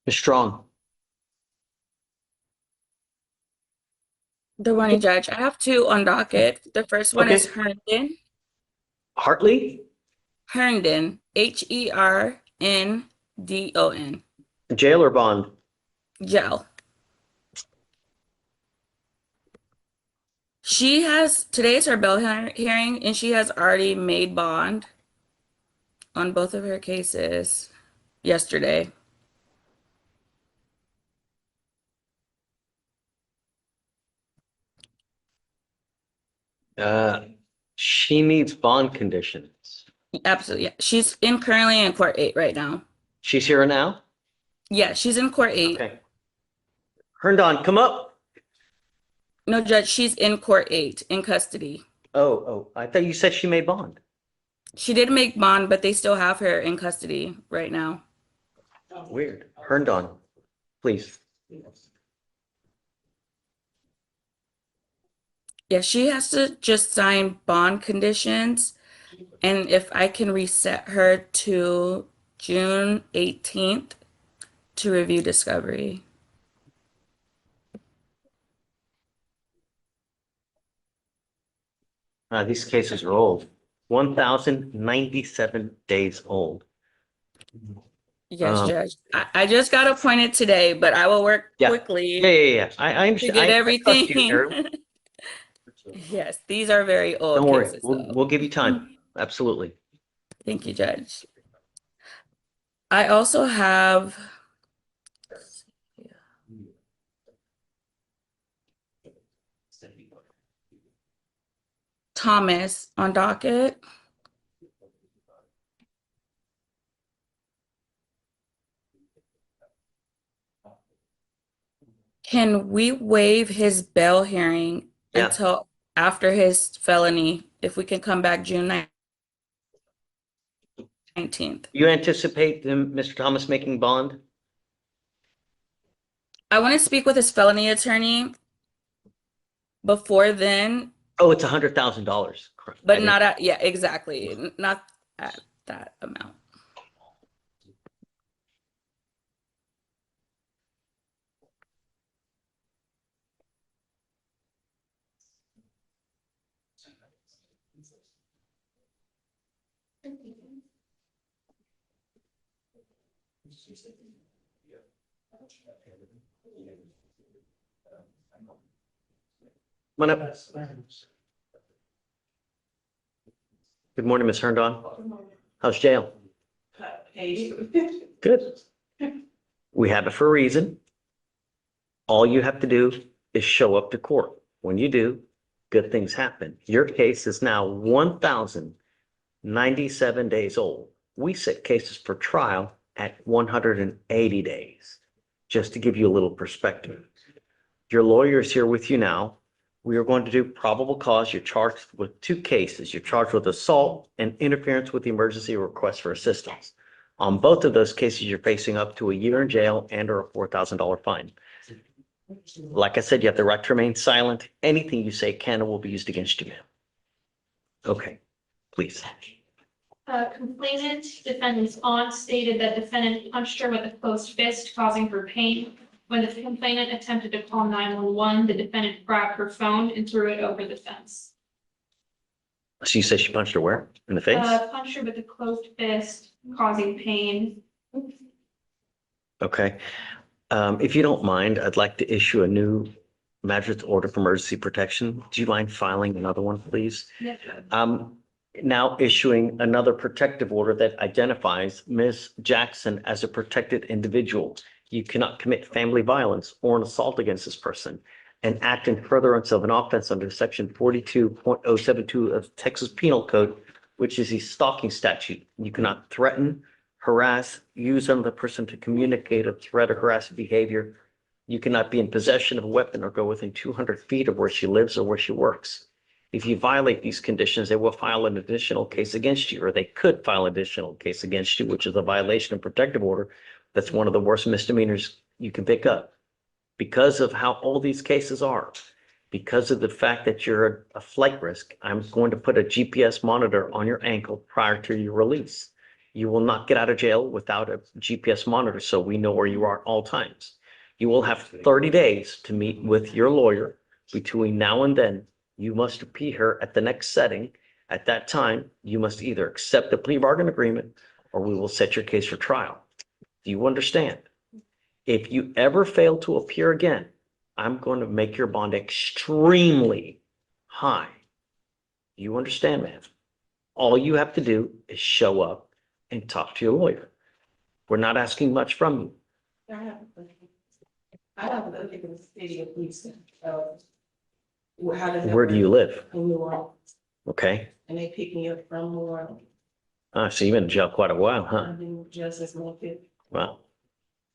Ms. Strong, Good morning, Judge. I have two on docket. The first one is Okay. Herndon. Hartley, Herndon, Herndon. jail or bond? Gel. Today's her bail hearing, and she has already made bond on both of her cases yesterday. She needs bond conditions. Absolutely. Yeah. She's currently in court 8 right now. She's here now? Yeah, she's in court 8. Okay. Herndon, come up. No, Judge, she's in court 8 in custody. Oh, I thought you said she made bond. She did make bond, but they still have her in custody right now. Weird. Herndon, please. Yeah, she has to just sign bond conditions. And if I can reset her to June 18th to review discovery. These cases are old. 1,097 days old. Yes, Judge. I just got appointed today, but I will work Yeah. quickly Yeah. I to understand. get I trust everything. you, Carol. Yes, these are very old Don't worry. cases, We'll, though. we'll give you time. Absolutely. Thank you, Judge. I also have Thomas on docket. Can we waive his bail hearing Yeah. until after his felony, if we can come back June 19th? You anticipate Mr. Thomas making bond? I want to speak with his felony attorney before then, Oh, it's $100,000. but not at, yeah, exactly. Not at that amount. Come on up. Good morning, Ms. Herndon. How's jail? Good. We have it for a reason. All you have to do is show up to court. When you do, good things happen. Your case is now 1,097 days old. We set cases for trial at 180 days, just to give you a little perspective. Your lawyer is here with you now. We are going to do probable cause. You're charged with 2 cases. You're charged with assault and interference with the emergency request for assistance. On both of those cases, you're facing up to a year in jail and or a $4,000 fine. Like I said, you have the right to remain silent. Anything you say can and will be used against you, ma'am. Okay, please. Complainant, defendant's aunt stated that defendant punched her with a closed fist, causing her pain. When the complainant attempted to call 911, the defendant grabbed her phone and threw it over the fence. So you said she punched her where? In the face? Punched her with a closed fist, causing pain. Okay. If you don't mind, I'd like to issue a new magistrate's order for emergency protection. Do you mind filing another one, please? Yeah. now issuing another protective order that identifies Ms. Jackson as a protected individual. You cannot commit family violence or an assault against this person and act in furtherance of an offense under section 42.072 of Texas Penal Code, which is a stalking statute. You cannot threaten, harass, use another person to communicate a threat or harassing behavior. You cannot be in possession of a weapon or go within 200 feet of where she lives or where she works. If you violate these conditions, they will file an additional case against you, or they could file an additional case against you, which is a violation of protective order. That's one of the worst misdemeanors you can pick up. Because of how all these cases are, because of the fact that you're a flight risk, I'm going to put a GPS monitor on your ankle prior to your release. You will not get out of jail without a GPS monitor, so we know where you are at all times. You will have 30 days to meet with your lawyer. Between now and then, you must appear at the next setting. At that time, you must either accept the plea bargain agreement or we will set your case for trial. Do you understand? If you ever fail to appear again, I'm going to make your bond extremely high. You understand, man? All you have to do is show up and talk to your lawyer. We're not asking much from you. I have a in the city of Houston. Where do you live? In New Orleans, Okay. and they picked me up from New Orleans. So you've been in jail quite a while, huh? I've been just as long as Well,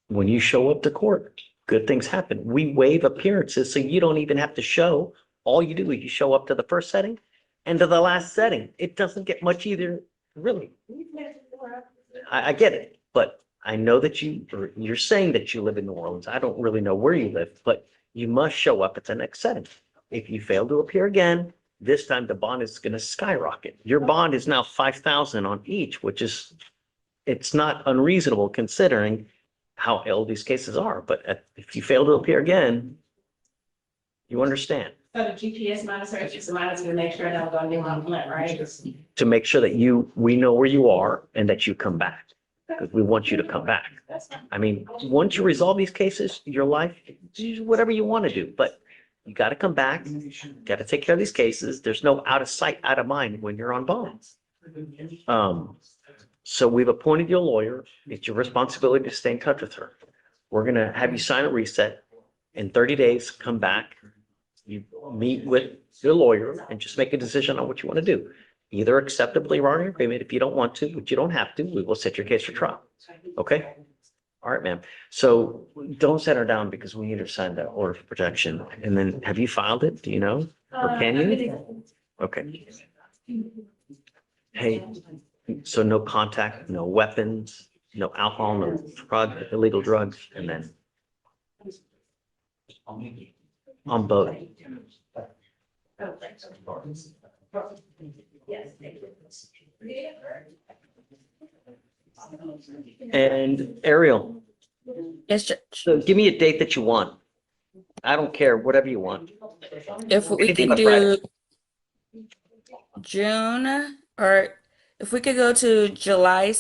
when you show up to court, good things happen. We waive appearances, so you don't even have to show. All you do is you show up to the first setting and to the last setting. It doesn't get much either, really. I get it, but I know that you're saying that you live in New Orleans. I don't really know where you live, but you must show up at the next setting. If you fail to appear again, this time the bond is going to skyrocket. Your bond is now $5,000 on each, which is, it's not unreasonable considering how ill these cases are. But if you fail to appear again, you understand. So the GPS monitor is just a monitor to make sure that I'm going to do my blunt, right? To make sure that we know where you are and that you come back. Because we want you to come back. I mean, once you resolve these cases, your life, do whatever you want to do, but you got to come back, got to take care of these cases. There's no out of sight, out of mind when you're on bond. So we've appointed you a lawyer. It's your responsibility to stay in touch with her. We're going to have you sign a reset. In 30 days, come back. You meet with your lawyer and just make a decision on what you want to do. Either accept a plea bargain agreement if you don't want to, but you don't have to. We will set your case for trial. Okay? All right, ma'am. So don't set her down because we need her to sign that order for protection. And then have you filed it? Do you know? Or can you? Okay. Hey, so no contact, no weapons, no alcohol, no illegal drugs, and then on both. And Ariel, Yes, Judge. so give me a date that you want. I don't care, whatever you want. If we Anything can but do Friday. June, or if we could go to July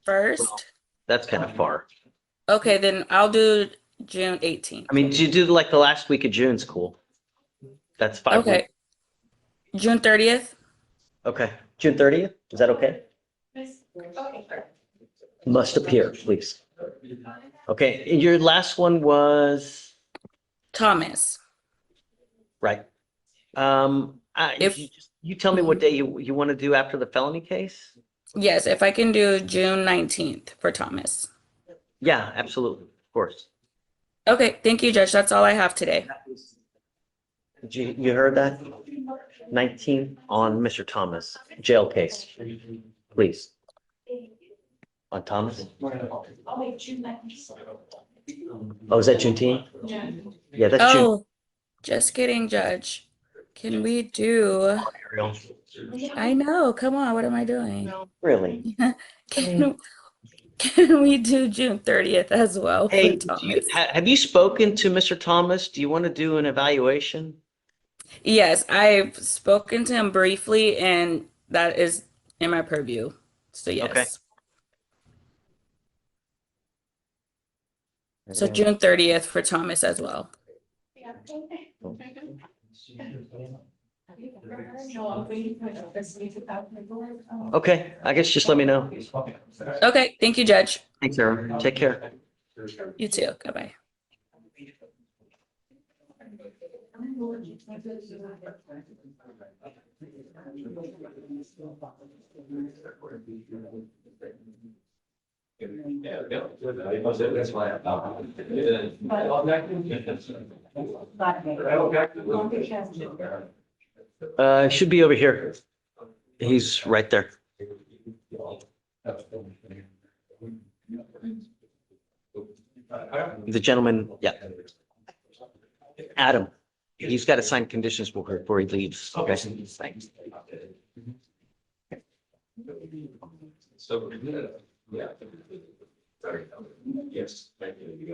1st. That's kind of far. Okay, then I'll do June 18th. I mean, do you do like the last week of June's cool? That's 5 Okay. weeks. June 30th. Okay, June 30th, is that okay? Must appear, please. Okay, and your last one was, Thomas. right. If- You tell me what day you want to do after the felony case? Yes, if I can do June 19th for Thomas. Yeah, absolutely, of course. Okay, thank you, Judge. That's all I have today. You heard that? 19 on Mr. Thomas, jail case, please. On Thomas? Oh, is that Juneteenth? Yeah, that's June. Oh, just kidding, Judge. Can we do? Ariel. I know. Come on. What am I doing? Really? Can we do June 30th as well for Hey, Thomas? have you spoken to Mr. Thomas? Do you want to do an evaluation? Yes, I've spoken to him briefly, and that is in my purview. So yes. Okay. So June 30th for Thomas as well. Okay, I guess just let me know. Okay, thank you, Judge. Thanks, Sarah. Take care. You too. Goodbye. Should be over here. He's right there. The gentleman, yeah. Adam, he's got to sign conditions before he leaves. Okay. Thanks. So, yeah. Yes. Thank you. You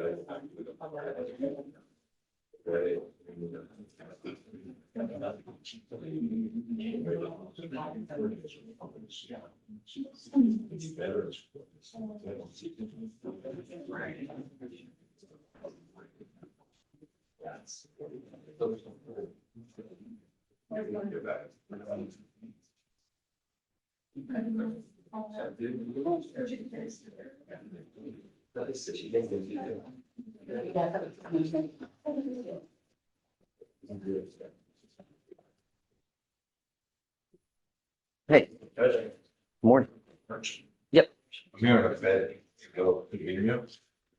Hey, morning. Yep. I'm here on the bed, go to the interview.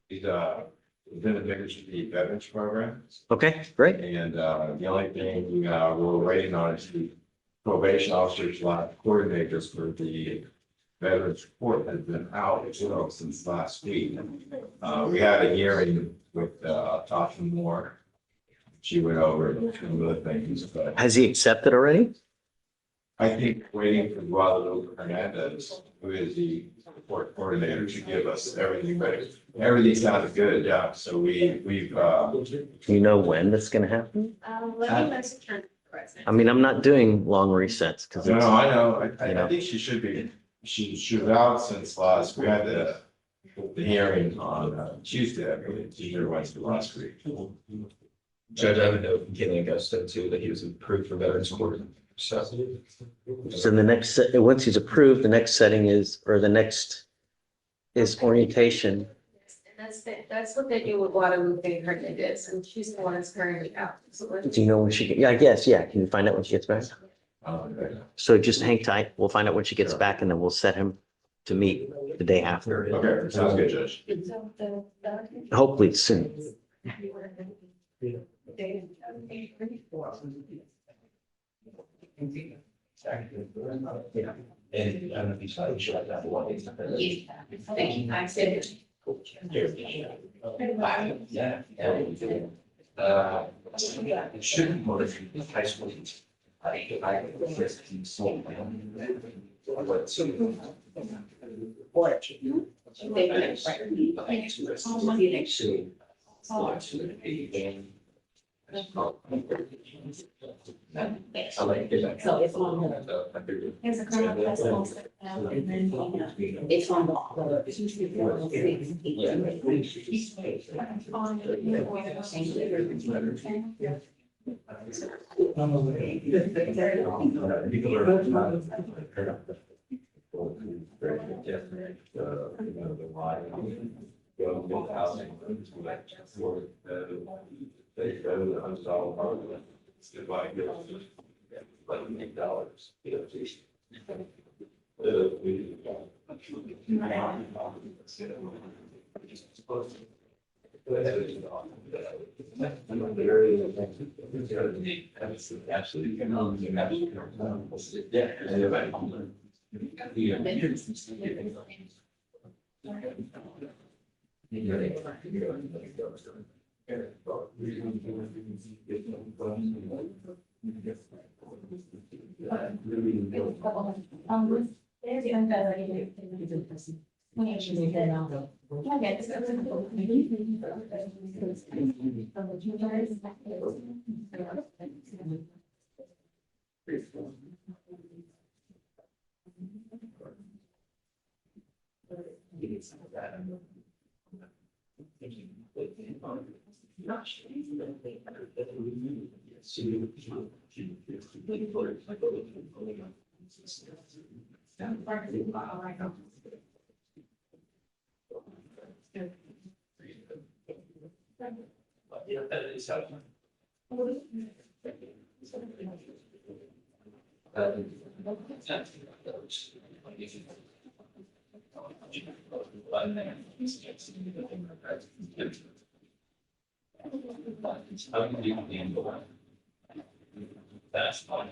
He's been admitted to the veterans program, Okay, great. and the only thing we're waiting on is the probation officer's coordinators for the veterans report has been out since last week. We had a hearing with Tasha Moore. She went over some of the things, but Has he accepted already? I think waiting for Guadalupe Hernandez, who is the report coordinator, to give us everything, but everything sounded good, yeah, so we've, Do you know when that's gonna happen? Let me message her. I mean, I'm not doing long resets because no, it's, I know, you know. I think she should be, she was out since we had the hearing on Tuesday, I believe, Tuesday or Wednesday last week. Judge, I have a note from Kayleen Augusta too, that he was approved for Veterans Court. So. so the next, once he's approved, the next setting is, or the next is orientation. That's what they do with Guadalupe Hernandez, and she's the one that's currently out. Do you know when she, yeah, I guess, yeah. Can you find out when she gets back? Okay. So just hang tight. We'll find out when she gets back and then we'll set him to meet the day after. Okay, sounds good, Judge. Hopefully soon. And I don't know if you saw it, she like that one. Thank you. I said it. Yeah. It shouldn't motivate high school. I just sold I like it. So it's on. There's a criminal festival. And then it's on Yeah, that is helpful. That's fine.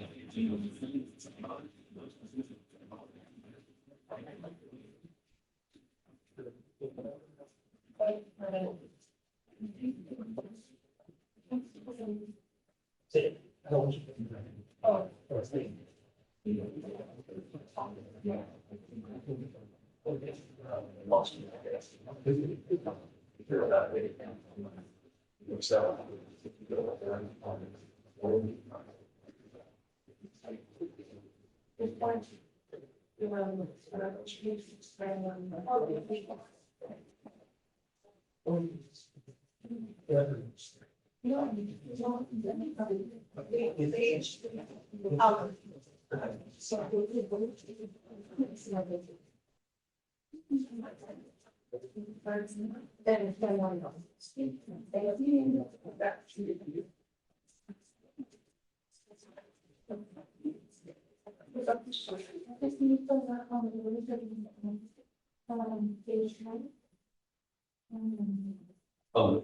Oh.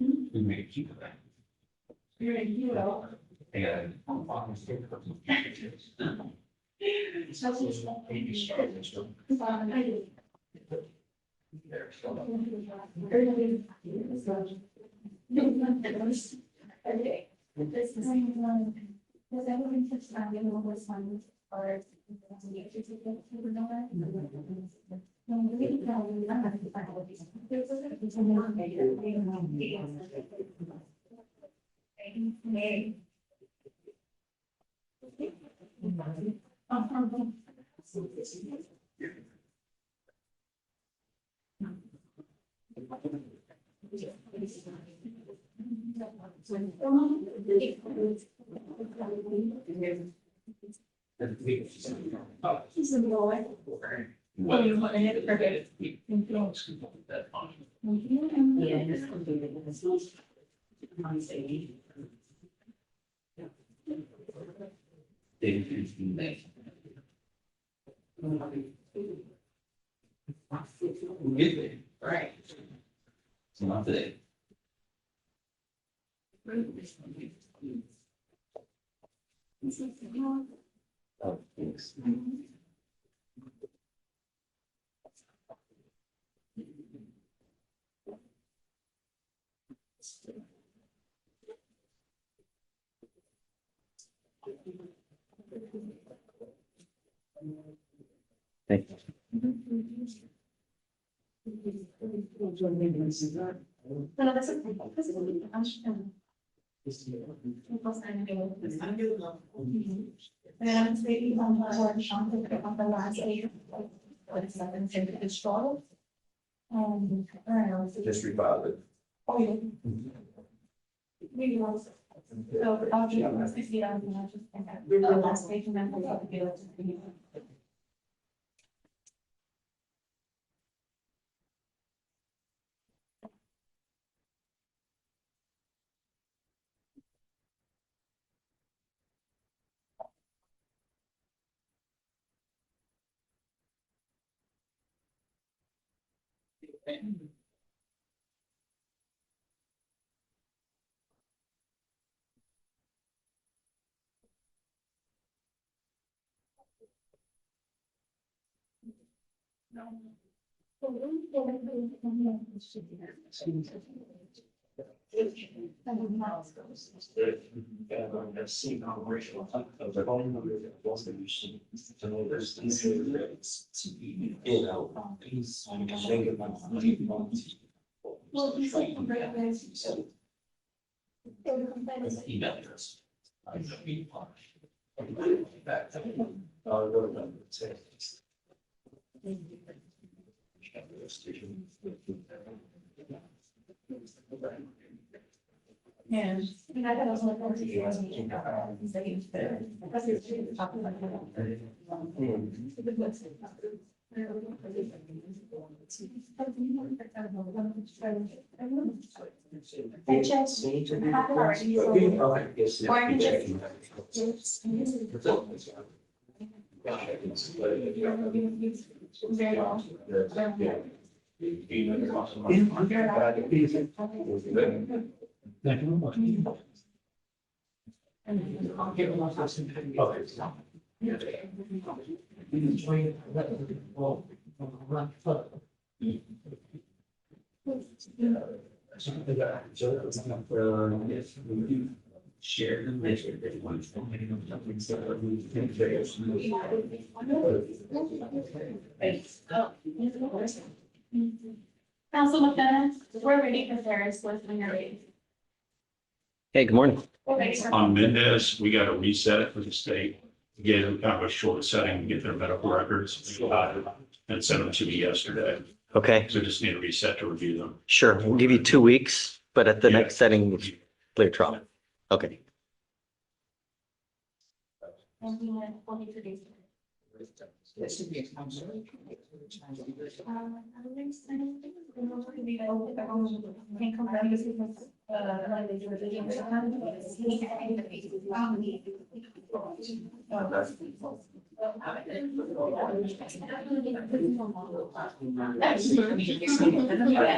We may keep that. And. Well, you want to forget it. That on. Right. It's not today. Oh, thanks. Thank you. Just refile it. Email address. Yeah. Very well. Council McKenna, we're ready for Paris with when you're ready. Hey, good morning. On Mendez, we got to reset it for the state, get them kind of a short setting to get their medical records. And sent them to me yesterday, Okay, so just need a reset to review them. sure. We'll give you 2 weeks, but at the Yeah. next setting, it's clear trial. Okay. And we went 42 days.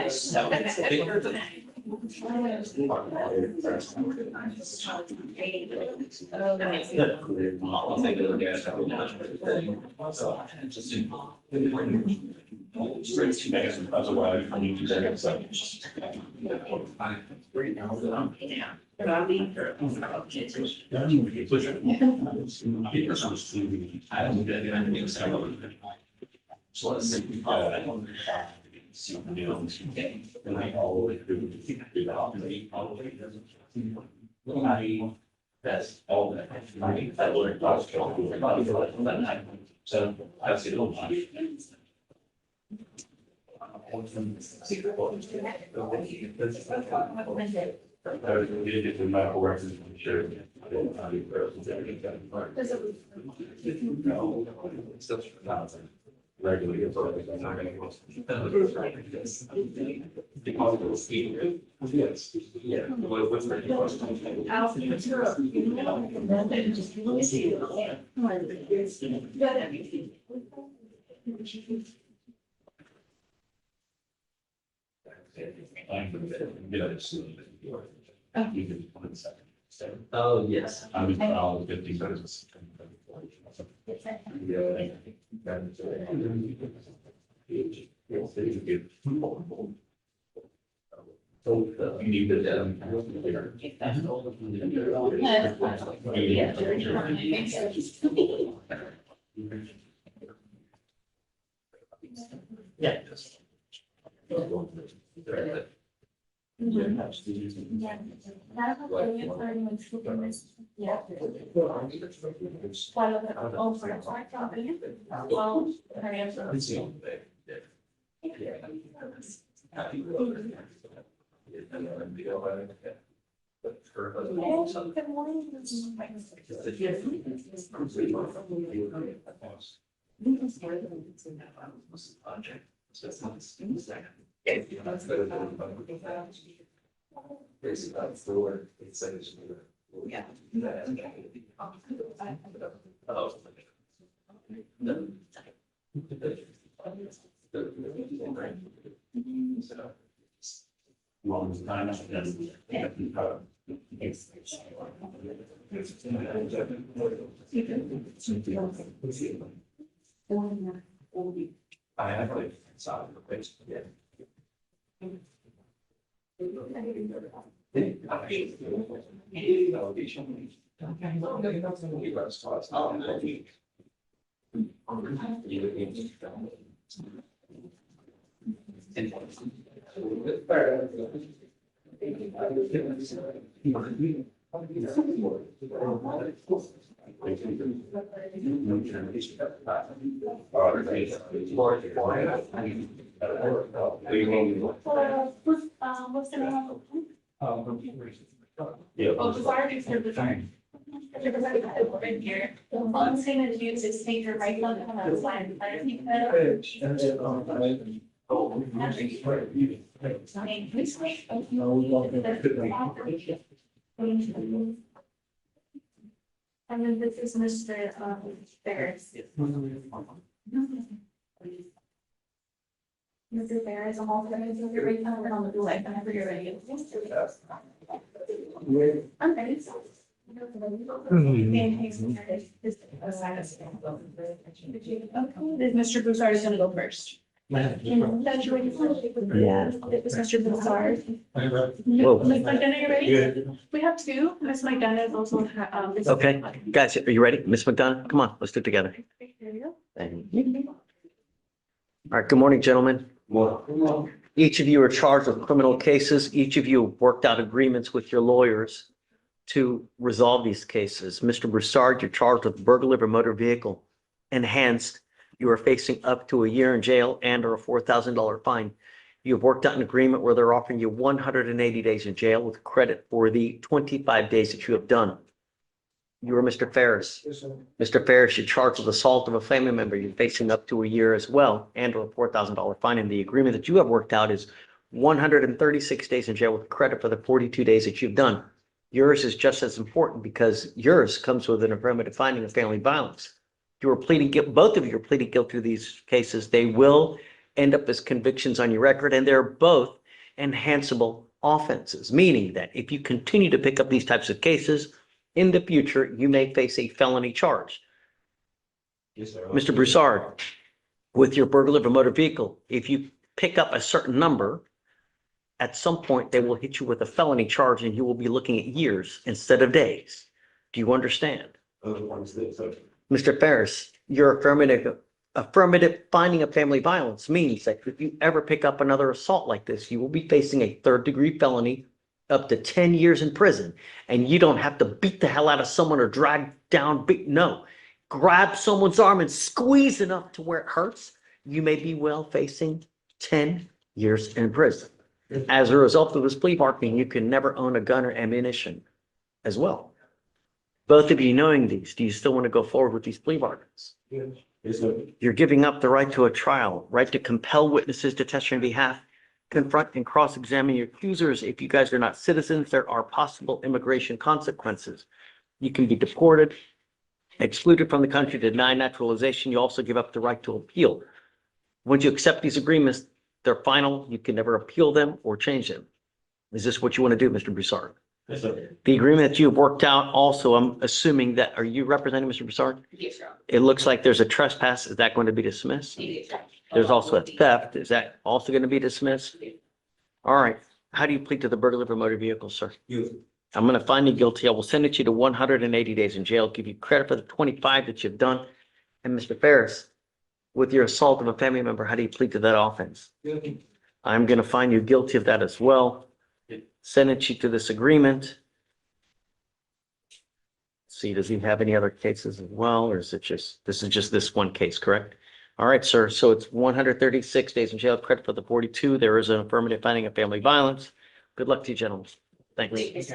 So let's see. And I always do. That's all that. That word. So that's it. Oh, yes. I'm in trial 15 minutes. You need Yeah. I have like solid place. Yeah. What's the name of the Oh, sorry, sorry. Right here. All I'm saying is use is take your right thumb on that side. And then this is Mr. Ferris. Mr. Ferris, I'm also going to do your right thumb on the left whenever you're ready. I'm ready. Mr. Broussard is gonna go first. Yeah. Mr. Broussard. Whoa. Ms. McDonough, you ready? We have two. Ms. McDonough is also. Okay, guys, are you ready? Miss McDonough, come on, let's do it together. There you go. Thank you. All right, good morning, gentlemen. Each of you are charged with criminal cases. Each of you worked out agreements with your lawyers to resolve these cases. Mr. Broussard, you're charged with burglary of a motor vehicle. Enhanced, you are facing up to a year in jail and or a $4,000 fine. You have worked out an agreement where they're offering you 180 days in jail with credit for the 25 days that you have done. You are Mr. Ferris. Mr. Ferris, you're charged with assault of a family member. You're facing up to a year as well and or a $4,000 fine. And the agreement that you have worked out is 136 days in jail with credit for the 42 days that you've done. Yours is just as important because yours comes with an affirmative finding of family violence. You are pleading guilty, both of you are pleading guilty to these cases. They will end up as convictions on your record, and they're both enhanceable offenses, meaning that if you continue to pick up these types of cases in the future, you may face a felony charge. Yes, sir. Mr. Broussard, with your burglary of a motor vehicle, if you pick up a certain number, at some point, they will hit you with a felony charge and you will be looking at years instead of days. Do you understand? Mr. Ferris, your affirmative finding of family violence means that if you ever pick up another assault like this, you will be facing a third-degree felony up to 10 years in prison. And you don't have to beat the hell out of someone or drag down, no. Grab someone's arm and squeeze enough to where it hurts. You may be well facing 10 years in prison. As a result of this plea bargain, you can never own a gun or ammunition as well. Both of you knowing these, do you still want to go forward with these plea bargains? Yes, sir. You're giving up the right to a trial, right to compel witnesses to testify on behalf, confront and cross-examine your accusers. If you guys are not citizens, there are possible immigration consequences. You can be deported, excluded from the country, denied naturalization. You also give up the right to appeal. Once you accept these agreements, they're final. You can never appeal them or change them. Is this what you want to do, Mr. Broussard? Yes, sir. The agreement that you have worked out also, I'm assuming that, are you representing Mr. Broussard? Yes, sir. It looks like there's a trespass. Is that going to be dismissed? There's also a theft. Is that also going to be dismissed? All right. How do you plead to the burglary of a motor vehicle, sir? I'm going to find you guilty. I will send it you to 180 days in jail, give you credit for the 25 that you've done. And Mr. Ferris, with your assault of a family member, how do you plead to that offense? I'm going to find you guilty of that as well. Send it you to this agreement. See, does he have any other cases as well, or is it just, this is just this one case, correct? All right, sir. So it's 136 days in jail, credit for the 42. There is an affirmative finding of family violence. Good luck to you, gentlemen. Thanks.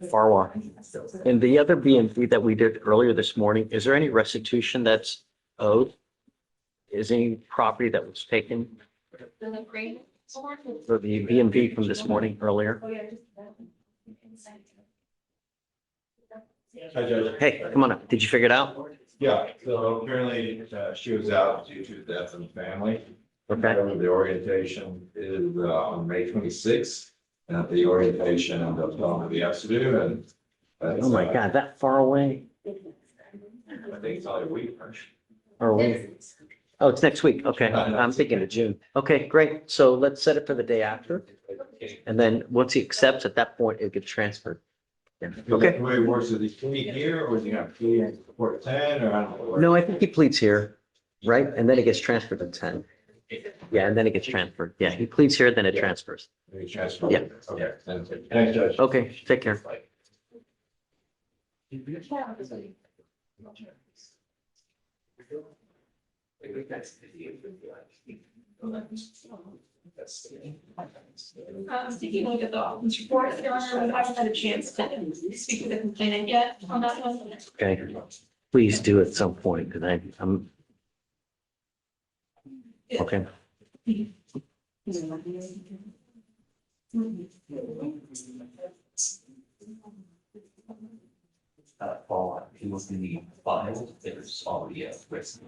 Farwar. And the other B&B that we did earlier this morning, is there any restitution that's owed? Is any property that was taken for the B&B from this morning earlier? Hi, Judge. Hey, come on up. Did you figure it out? Yeah, so apparently she was out due to the death of the family. Okay. The orientation is on May 26th. And at the orientation, and they'll tell them what we have to do, and. Oh my God, that far away? I think it's only a week. Or we? Oh, it's next week. Okay, I'm thinking of June. Okay, great. So let's set it for the day after. And then once he accepts, at that point, it gets transferred. Yeah. Okay. The way it works, is he plead here, or is he gonna plead in court 10, or I don't know. No, I think he pleads here, right? And then it gets transferred to 10. Yeah, and then it gets transferred. Yeah, he pleads here, then it transfers. He transfer. Yeah. Okay, thanks, Judge. Okay, take care. Taking a look at the office report, Your Honor, we haven't had a chance to speak with the complainant yet on that one. Okay, please do at some point, because I'm, okay. Fall, he was in the file, there's already a risk.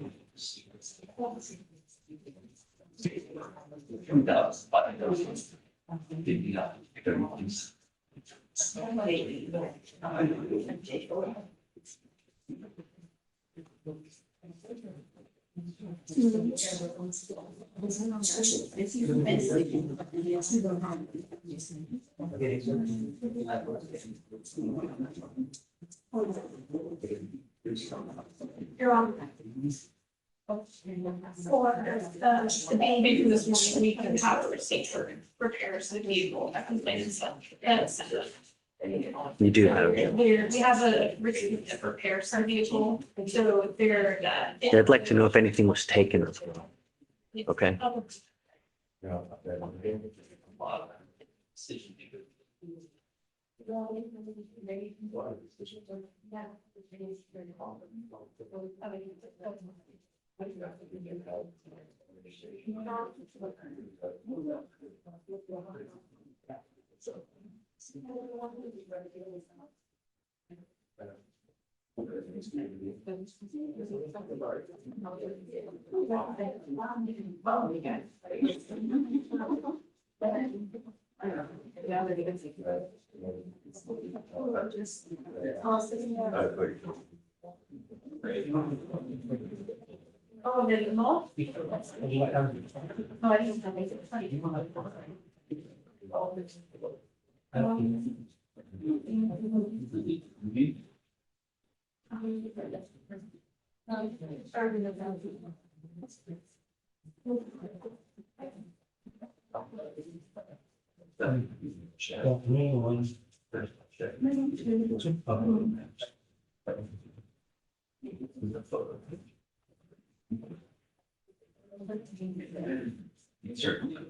You're on. For the behavior from this morning, we can have a receipt for repairs to the vehicle that complainant sent. You do have, We have a receipt of repairs to the vehicle, so they're I'd like to know if anything was taken as well. Okay, Oh, there's more? Oh, I didn't have it. Certainly.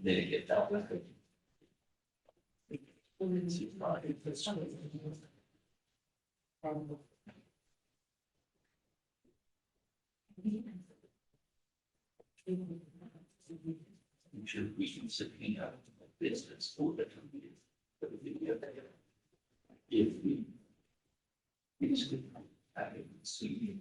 They didn't get that with it. Should we can sit out business for the company. If we. Basically, I can see.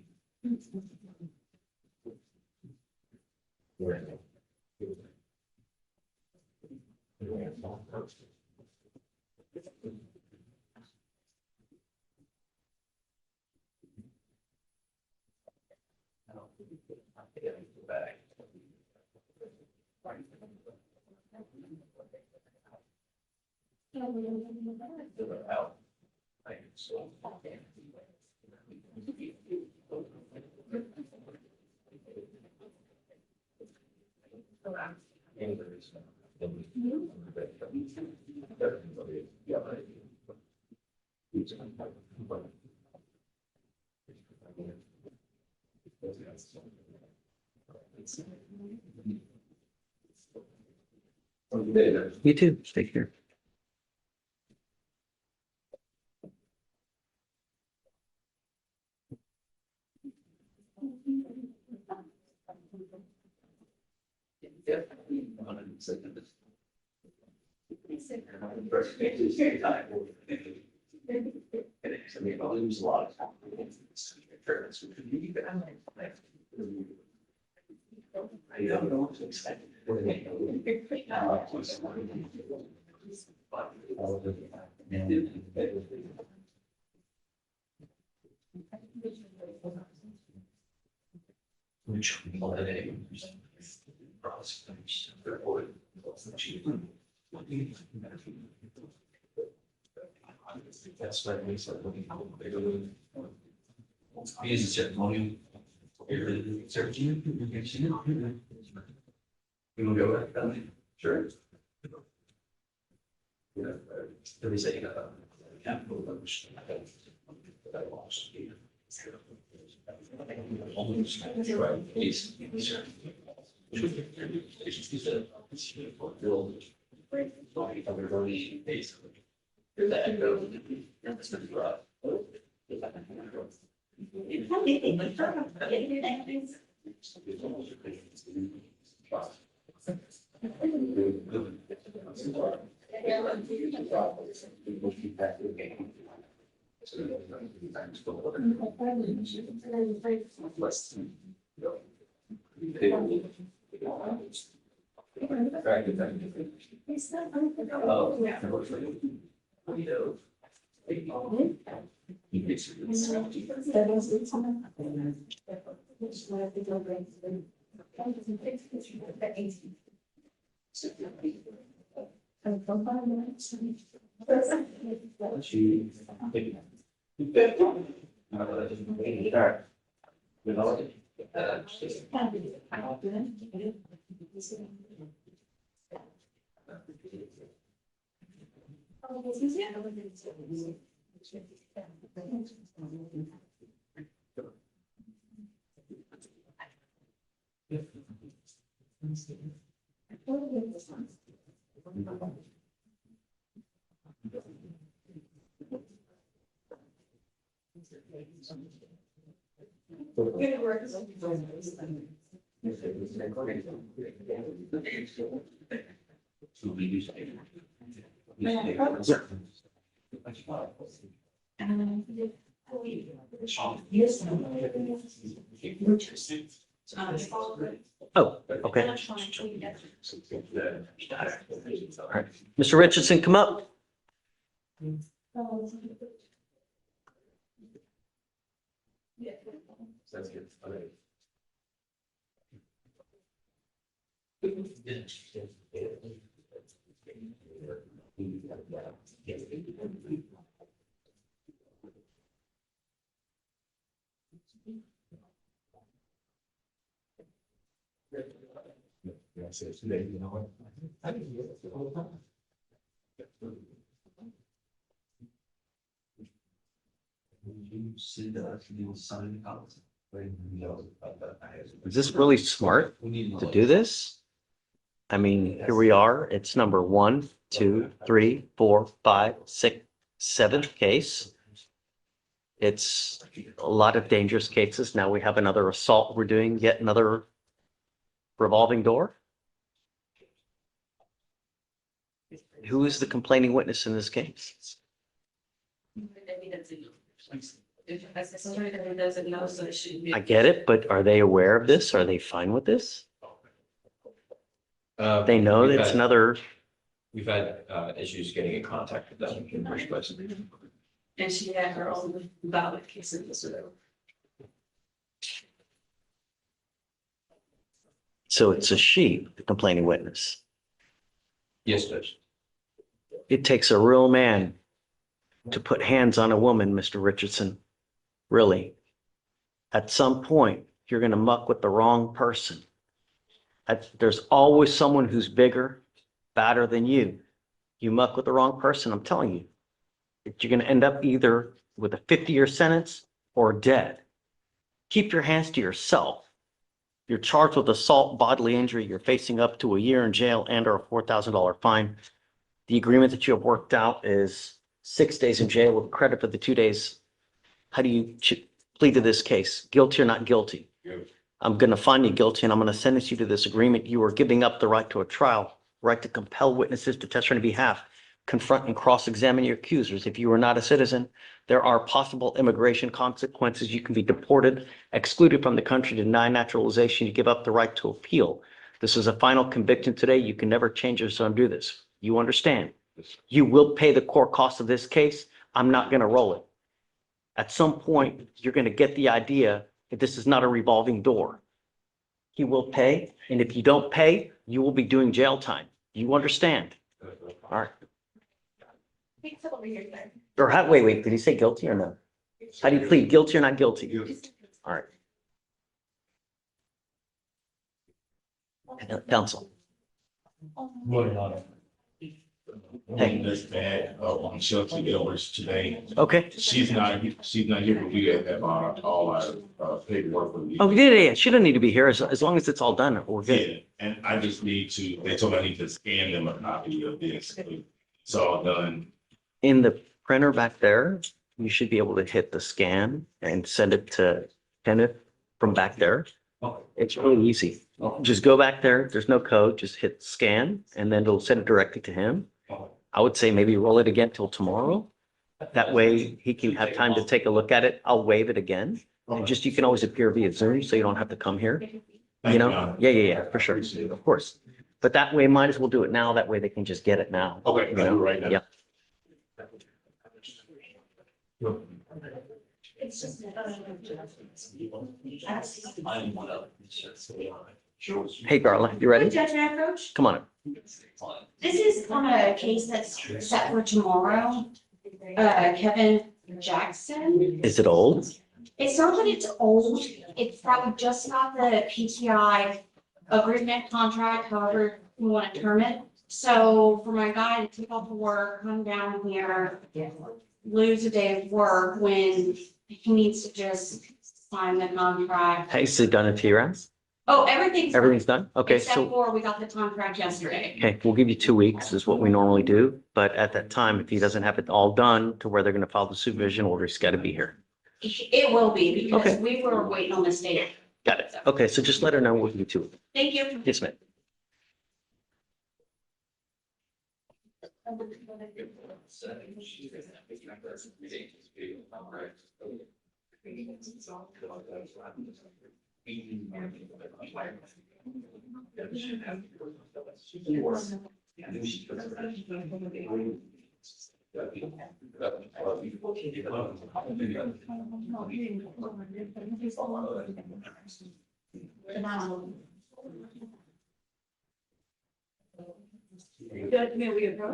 Back. Out. I can so. you too. Take care. That's what we said. Is it ceremonial? We will go back. Sure. Let me say, capital. Oh, okay. All right. Mr. Richardson, come up. Is this really smart to do this? I mean, here we are. It's number 1, 2, 3, 4, 5, 6, 7th case. It's a lot of dangerous cases. Now we have another assault. We're doing yet another revolving door. Who is the complaining witness in this case? I get it, but are they aware of this? Are they fine with this? They know that it's another. We've had issues getting in contact with them in the first place. And she had her own valid case in this. So it's a she, the complaining witness. Yes, Judge. It takes a real man to put hands on a woman, Mr. Richardson. Really. At some point, you're going to muck with the wrong person. There's always someone who's bigger, badder than you. You muck with the wrong person, I'm telling you. You're going to end up either with a 50-year sentence or dead. Keep your hands to yourself. You're charged with assault, bodily injury. You're facing up to a year in jail and or a $4,000 fine. The agreement that you have worked out is 6 days in jail with credit for the 2 days. How do you plead to this case? Guilty or not guilty? I'm going to find you guilty and I'm going to sentence you to this agreement. You are giving up the right to a trial right to compel witnesses to testify on your behalf, confront and cross-examine your accusers. If you are not a citizen, there are possible immigration consequences. You can be deported, excluded from the country, denied naturalization. You give up the right to appeal. This is a final conviction today. You can never change this or undo this. You understand? You will pay the court cost of this case. I'm not going to roll it. At some point, you're going to get the idea that this is not a revolving door. He will pay, and if you don't pay, you will be doing jail time. You understand? All right. Or how, wait, did he say guilty or no? How do you plead, guilty or not guilty? All right. Counsel. Hey. This bad, on Chelsea Gilbert today. Okay. She's not here, but we have all our paperwork. Oh, yeah. She doesn't need to be here as long as it's all done. We're good. Yeah, and I just need to, they told me I need to scan them a copy of this. It's all done. In the printer back there, you should be able to hit the scan and send it to Kenneth from back there. It's really easy. Just go back there. There's no code. Just hit scan and then it'll send it directly to him. I would say maybe roll it again till tomorrow. That way he can have time to take a look at it. I'll waive it again. And just, you can always appear via Zoom, so you don't have to come here. You know? Yeah, for sure. Of course. But that way, might as well do it now. That way they can just get it now. Okay, You know? right now. Yeah. Hey, Darla, you ready? Judge and Coach, Come on. up. this is on a case that's set for tomorrow. Kevin Jackson. Is it old? It's not that it's old, it's that we just got the PTI agreement contract, however we want to term it. So for my guy to take off of work, come down here, lose a day of work when he needs to just sign the contract. Hey, is it done at TRAS? Oh, everything's done, done? Okay, except so, for we got the contract yesterday. okay, we'll give you 2 weeks is what we normally do. But at that time, if he doesn't have it all done to where they're going to file the supervision order, he's got to be here. It will be because Okay. we were waiting on the state. Got it. Okay, so just let her know we'll give you 2 weeks. Thank you. Yes, ma'am.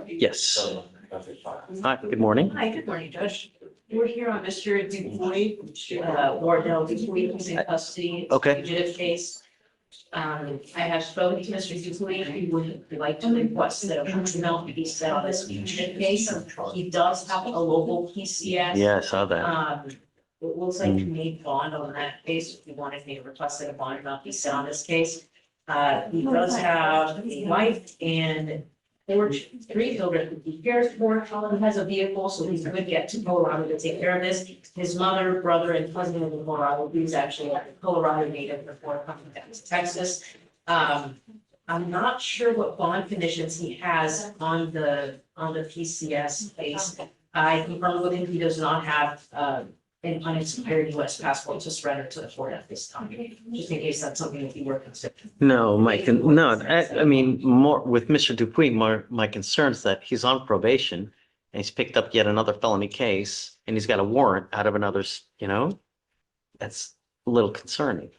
Yes. Hi, good morning. Hi, good morning, Judge. We're here on Mr. Dupuy, Wardell Dupuy, who's in custody. Okay. Fugitive case. I have spoken to Mr. Dupuy. He would like to request that a juvenile be set on this fugitive case. He does have a local PCS. Yeah, I saw that. It looks like he made bond on that case. If you wanted me to request that a bond not be set on this case. He does have a wife and 3 children. He cares for, he has a vehicle, so he would get to Colorado to take care of this. His mother, brother, and cousin live in Colorado. He's actually a Colorado native before coming down to Texas. I'm not sure what bond conditions he has on the PCS case. I confirmed with him, he does not have an unexpired US passport to surrender to the court at this time, just in case that's something that you were considering. No, I mean, more with Mr. Dupuy, my concern is that he's on probation and he's picked up yet another felony case and he's got a warrant out of another, that's a little concerning.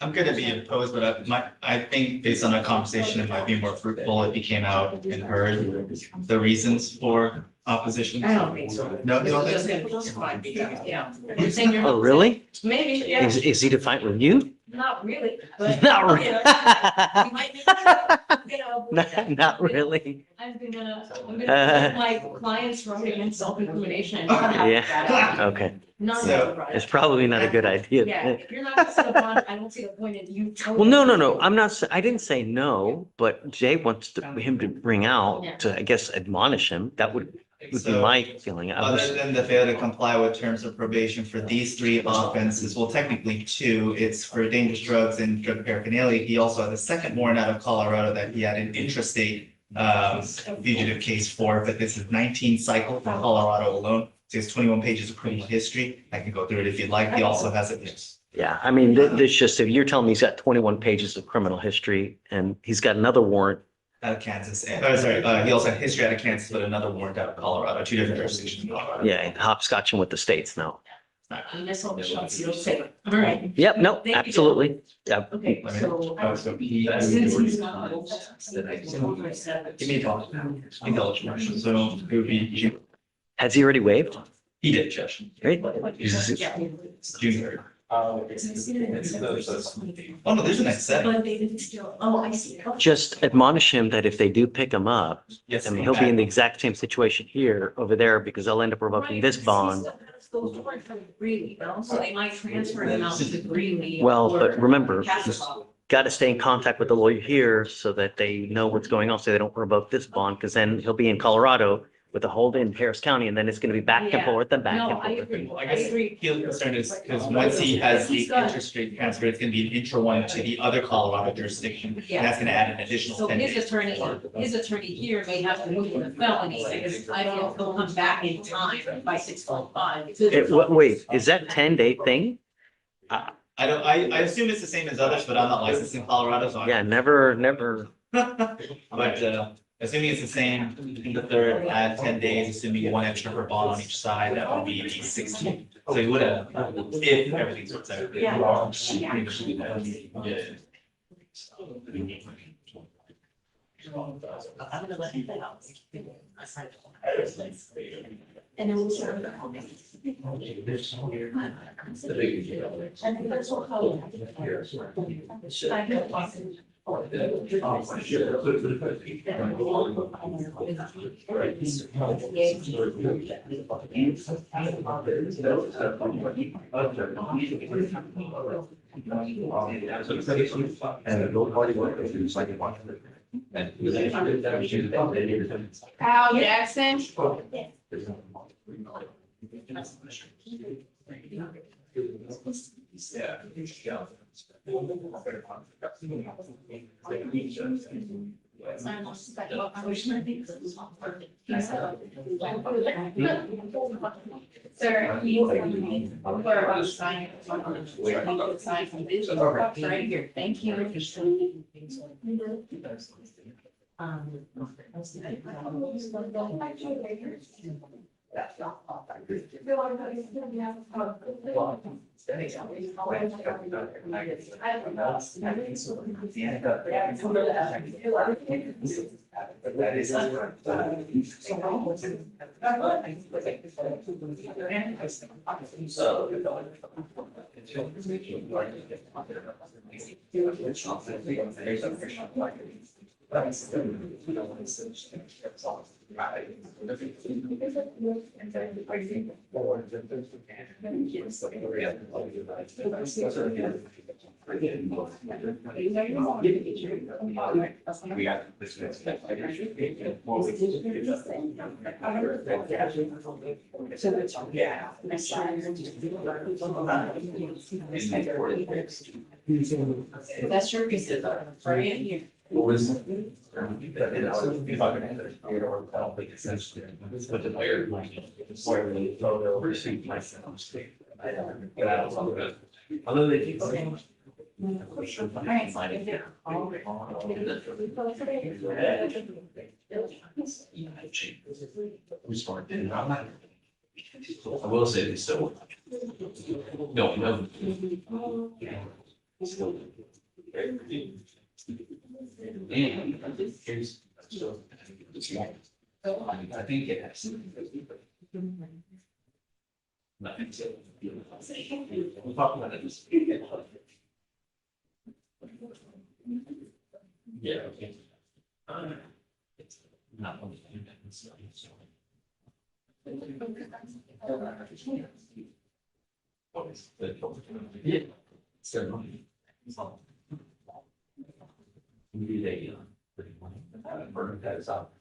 I'm gonna be opposed, but I think based on our conversation, it might be more fruitful if he came out and heard the reasons for opposition. I don't think so. No, you don't Just think? gonna just fine, yeah. You're saying you're Oh, not- really? Maybe, yeah, Is he defiant with you? not really, but. Not really. you know, we might make a- Not really. I'm gonna put my clients right against self-incrimination. and not have that Yeah, out. okay. Not So, that right. It's probably not a good idea. Yeah, if you're not gonna set a bond, I don't see the point in you. Well, no, I'm not, I didn't say no, but Jay wants him to bring out to, I guess, admonish him. That would would be So, my feeling. I other wish, than the failure to comply with terms of probation for these three offenses, well, technically two, it's for dangerous drugs and drug paraphernalia. He also had a second warrant out of Colorado that he had an intrastate fugitive case for, but this is 19 cycle from Colorado alone. So it's 21 pages of criminal history. I can go through it if you'd like. He also has a yeah, I mean, this just, if you're telling me he's got 21 pages of criminal history and he's got another warrant. out of Kansas. He also had history out of Kansas, but another warrant out of Colorado, two different jurisdictions in Colorado. Yeah, hopscotching with the states now. All right. Yep, no, Thank you, absolutely. Yeah. Okay, so. So he. Since he's not. Give me a call. So it would be, Has he already waived? he did, Judge. Great. June 3rd. Oh, no, there's a next setting. But they didn't still, oh, I see. Okay. Just admonish him that if they do pick him up, Yes. I mean, he'll be in the exact same situation here, over there, because they'll end up revoking this bond. Those were from Greeley, though, so they might transfer them out to Greeley. Well, but or remember, Castle. got to stay in contact with the lawyer here so that they know what's going on, so they don't revoke this bond, because then he'll be in Colorado with a hold in Harris County, and then it's going to be back and Yeah. forth and back No, and I forth. agree. Well, I guess the concern is because once he has the interest rate transfer, it's gonna be an intro one to the other Colorado jurisdiction. And Yeah. that's gonna add an additional So 10 his days. attorney here may have to move the felony, because I don't know if he'll come back in time by 6:05. Wait, is that 10-day thing? I assume it's the same as others, but I'm not licensed in Colorado, so. Yeah, never. But, assuming it's the same in the third, add 10 days, assuming one extra per bond on each side, that would be 16. So he would have, if everything sorts out. Yeah. I'm gonna let him know. And then we'll start. Al Jackson. Sir, we're about to sign. Sign from this right here. Thank you. That's your reason, right here. I will say they still. No, no. I think it has. Nothing. We'll talk about it. Yeah, okay. It's not on the internet, so. What is the? Yeah. Ceremony. Maybe they, burn that is up.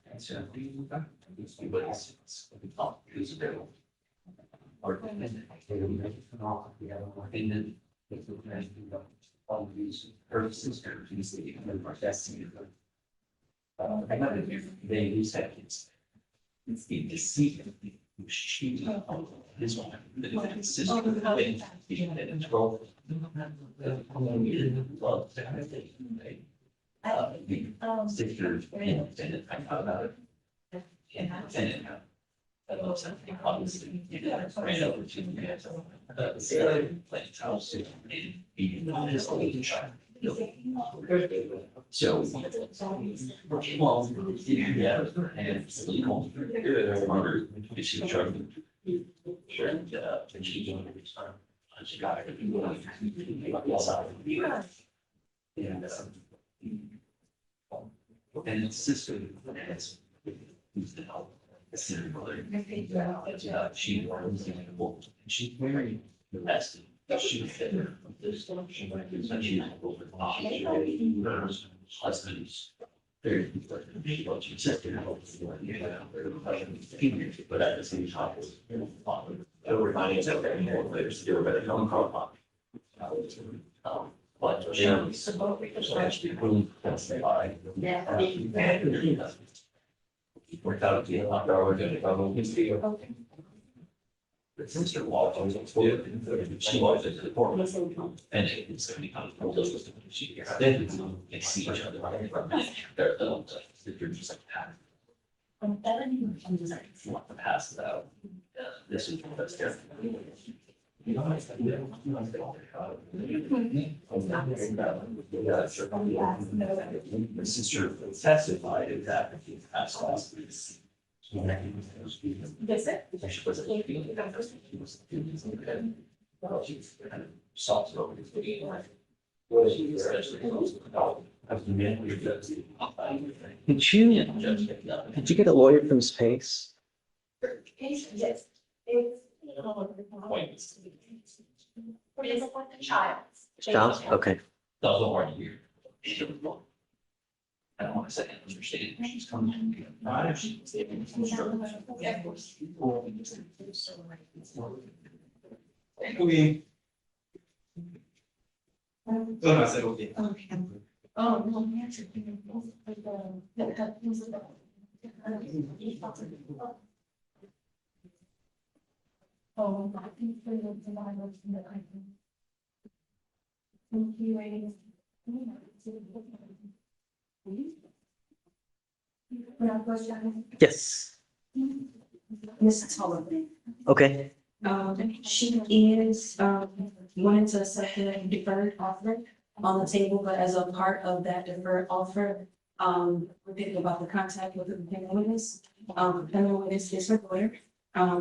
Did you get a lawyer from Space? Yes. What is it with the child? Styles? Okay. Oh, no. Oh, I think for the survivors in the country. Thank you. Yes. Mrs. Sullivan. Okay. She is, wanting to set the deferred offer on the table, but as a part of that deferred offer, we're thinking about the contact with the dependent witness. Dependent witness is her lawyer.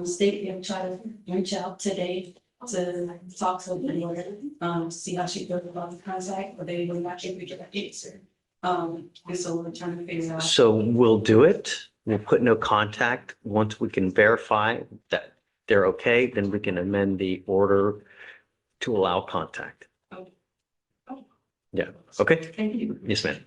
State will try to reach out today to talk to the lawyer, see how she feels about the contact, but they will not able to get an answer. And so we're trying to figure out. So we'll do it. We'll put no contact. Once we can verify that they're okay, then we can amend the order to allow contact. Yeah, okay? Thank you. Yes, ma'am.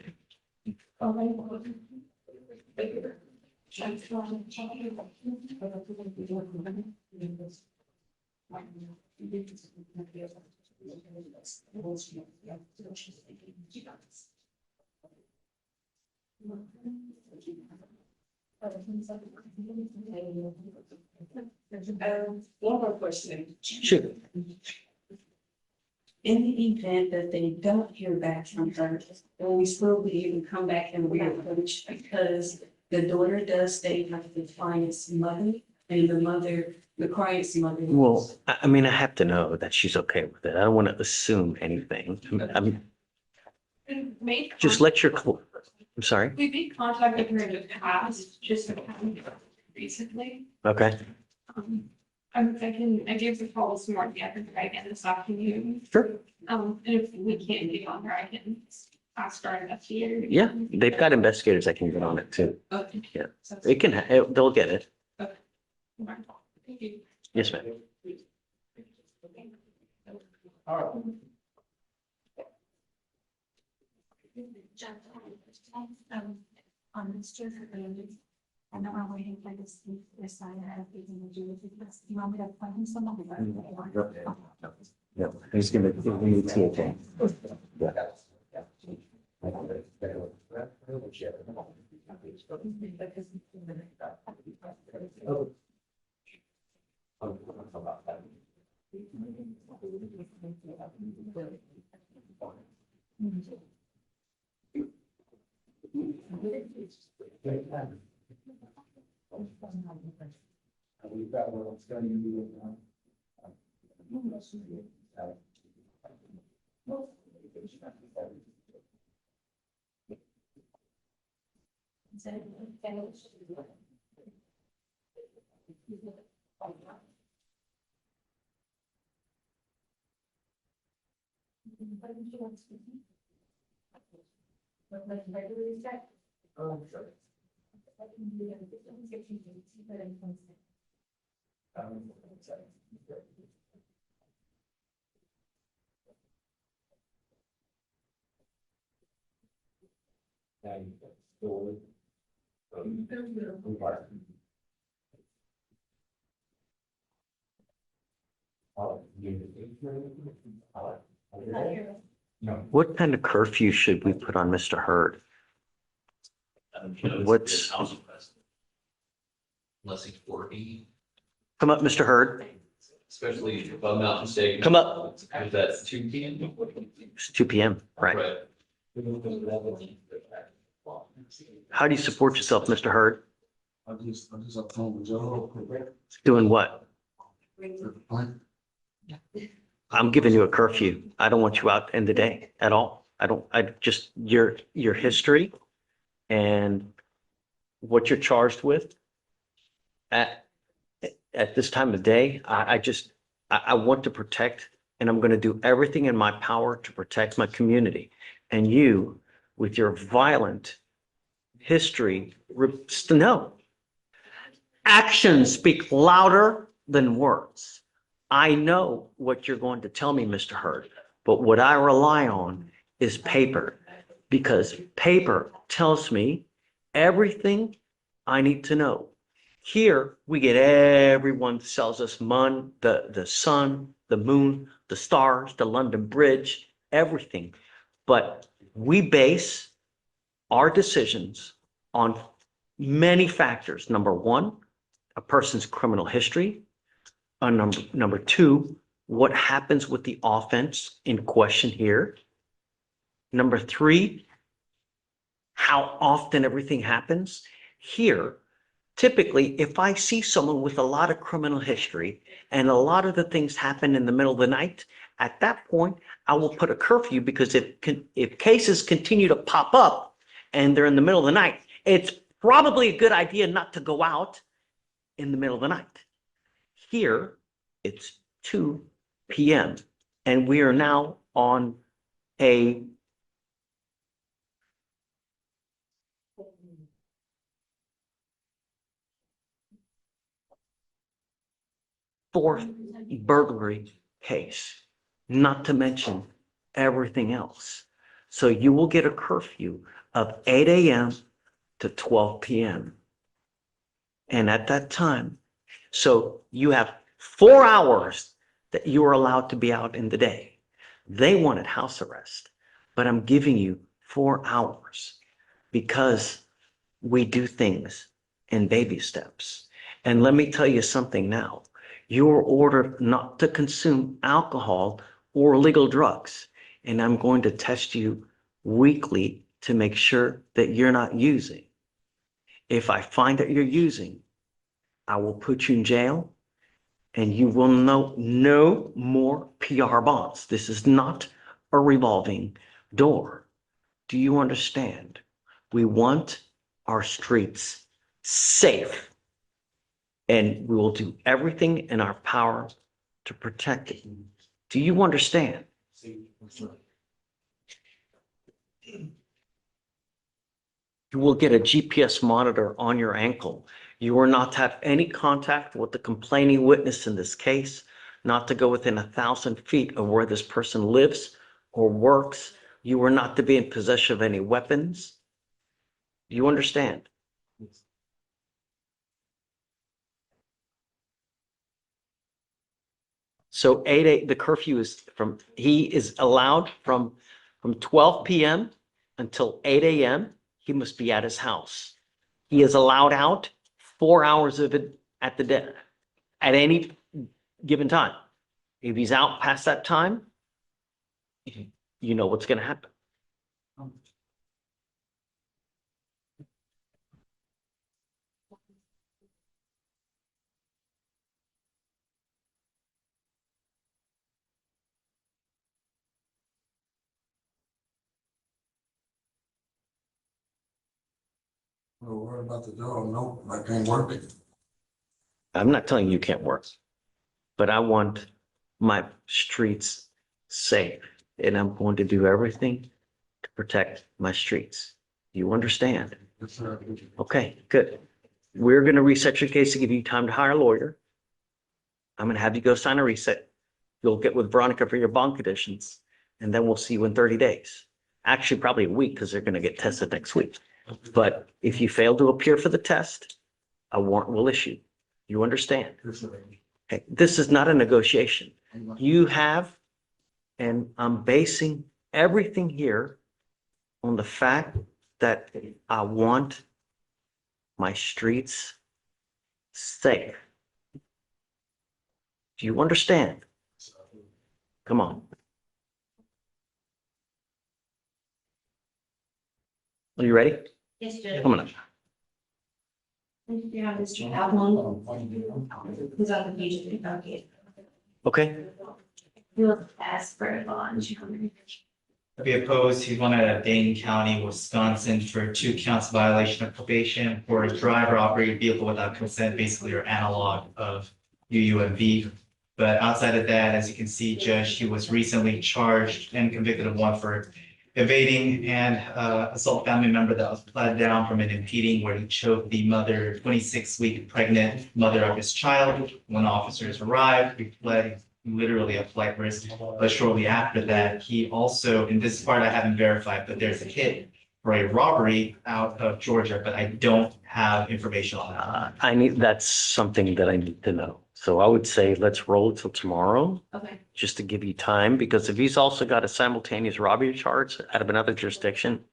One more question. Sure. In the event that they don't hear back from her, will we still be able to come back and reapproach because the daughter does stay like the client's mother and the client's mother. Well, I mean, I have to know that she's okay with it. I don't want to assume anything. Just let your, I'm sorry. We've been contacted her in the past, just recently. Okay, I gave the call this morning, I can try again this afternoon. sure. And if we can't get on her, I can ask our investigator. Yeah, they've got investigators that can get on it too. Okay. Yeah. It can, they'll get it. Thank you. Yes, ma'am. On Mr. I know we're waiting for this side of everything to do with this. You want me to find him someone? Yeah, he's gonna, we need THA. Yeah. What kind of curfew should we put on Mr. Hurd? What's- Less than 40, Come up, Mr. Hurd. especially if I'm not mistaken. Come up. Is that 2 p.m.? It's 2 p.m., right? How do you support yourself, Mr. Hurd? I'm just up home, Joe. Doing what? I'm giving you a curfew. I don't want you out in the day at all. I just, your history and what you're charged with at this time of day, I want to protect, and I'm going to do everything in my power to protect my community. And you, with your violent history, no. Actions speak louder than words. I know what you're going to tell me, Mr. Hurd, but what I rely on is paper, because paper tells me everything I need to know. Here, we get everyone sells us the sun, the moon, the stars, the London Bridge, everything. But we base our decisions on many factors. Number one, a person's criminal history. Number two, what happens with the offense in question here. Number three, how often everything happens. Here, typically, if I see someone with a lot of criminal history and a lot of the things happen in the middle of the night, at that point, I will put a curfew, because if cases continue to pop up and they're in the middle of the night, it's probably a good idea not to go out in the middle of the night. Here, it's 2 p.m. and we are now on a fourth burglary case, not to mention everything else. So you will get a curfew of 8 a.m. to 12 p.m. And at that time, so you have 4 hours that you are allowed to be out in the day. They wanted house arrest, but I'm giving you 4 hours because we do things in baby steps. And let me tell you something now. You are ordered not to consume alcohol or illegal drugs. And I'm going to test you weekly to make sure that you're not using. If I find that you're using, I will put you in jail and you will know no more PR bonds. This is not a revolving door. Do you understand? We want our streets safe, and we will do everything in our power to protect it. Do you understand? You will get a GPS monitor on your ankle. You are not to have any contact with the complaining witness in this case, not to go within 1,000 feet of where this person lives or works. You are not to be in possession of any weapons. Do you understand? So the curfew is he is allowed from 12 PM until 8 AM. He must be at his house. He is allowed out 4 hours of it at at any given time. If he's out past that time, you know what's going to happen. Well, what about the dog? No, I can't work it. I'm not telling you can't work, but I want my streets safe, and I'm going to do everything to protect my streets. You understand? Yes, sir. Okay, good. We're going to reset your case to give you time to hire a lawyer. I'm going to have you go sign a reset. You'll get with Veronica for your bond conditions, and then we'll see you in 30 days. Actually, probably a week because they're going to get tested next week. But if you fail to appear for the test, a warrant will issue. You understand? Yes, sir. Okay, this is not a negotiation. You have, and I'm basing everything here on the fact that I want my streets safe. Do you understand? Come on. Are you ready? Yes, Judge. Come on up. Yeah, Mr. Allen. Who's on the page of the docket. Okay, You'll ask for a bond. Be opposed, he's one out of Dane County, Wisconsin for 2 counts of violation of probation for a driver operated vehicle without consent, basically your analog of UUMV. But outside of that, as you can see, Judge, he was recently charged and convicted of 1 for evading and assault family member that was pled down from an impeding where he choked the mother, 26-week pregnant mother of his child. When officers arrived, we pled literally a flight risk, but shortly after that, he also, in this part I haven't verified, but there's a hit for a robbery out of Georgia, but I don't have information on that. that's something that I need to know. So I would say let's roll it till tomorrow, Okay. just to give you time, because if he's also got a simultaneous robbery charge out of another jurisdiction,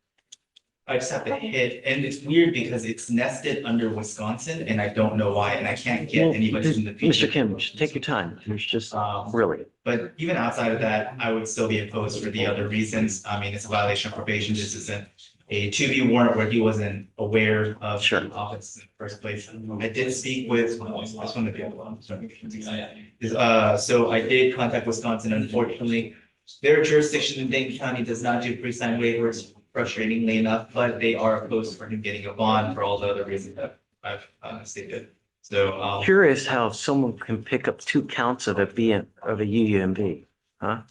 I just have to hit, and it's weird because it's nested under Wisconsin, and I don't know why, and I can't get anybody from the. Mr. Kim, just take your time. There's just really. But even outside of that, I would still be opposed for the other reasons. I mean, it's a violation of probation. This isn't a 2B warrant where he wasn't aware of the offense in the first place. I did speak with, this one to be able to, so I did contact Wisconsin. Unfortunately, their jurisdiction in Dane County does not do pre-signed waivers, frustratingly enough, but they are opposed for him getting a bond for all the other reasons that I've stated. So Curious how someone can pick up 2 counts of a UUMV, huh?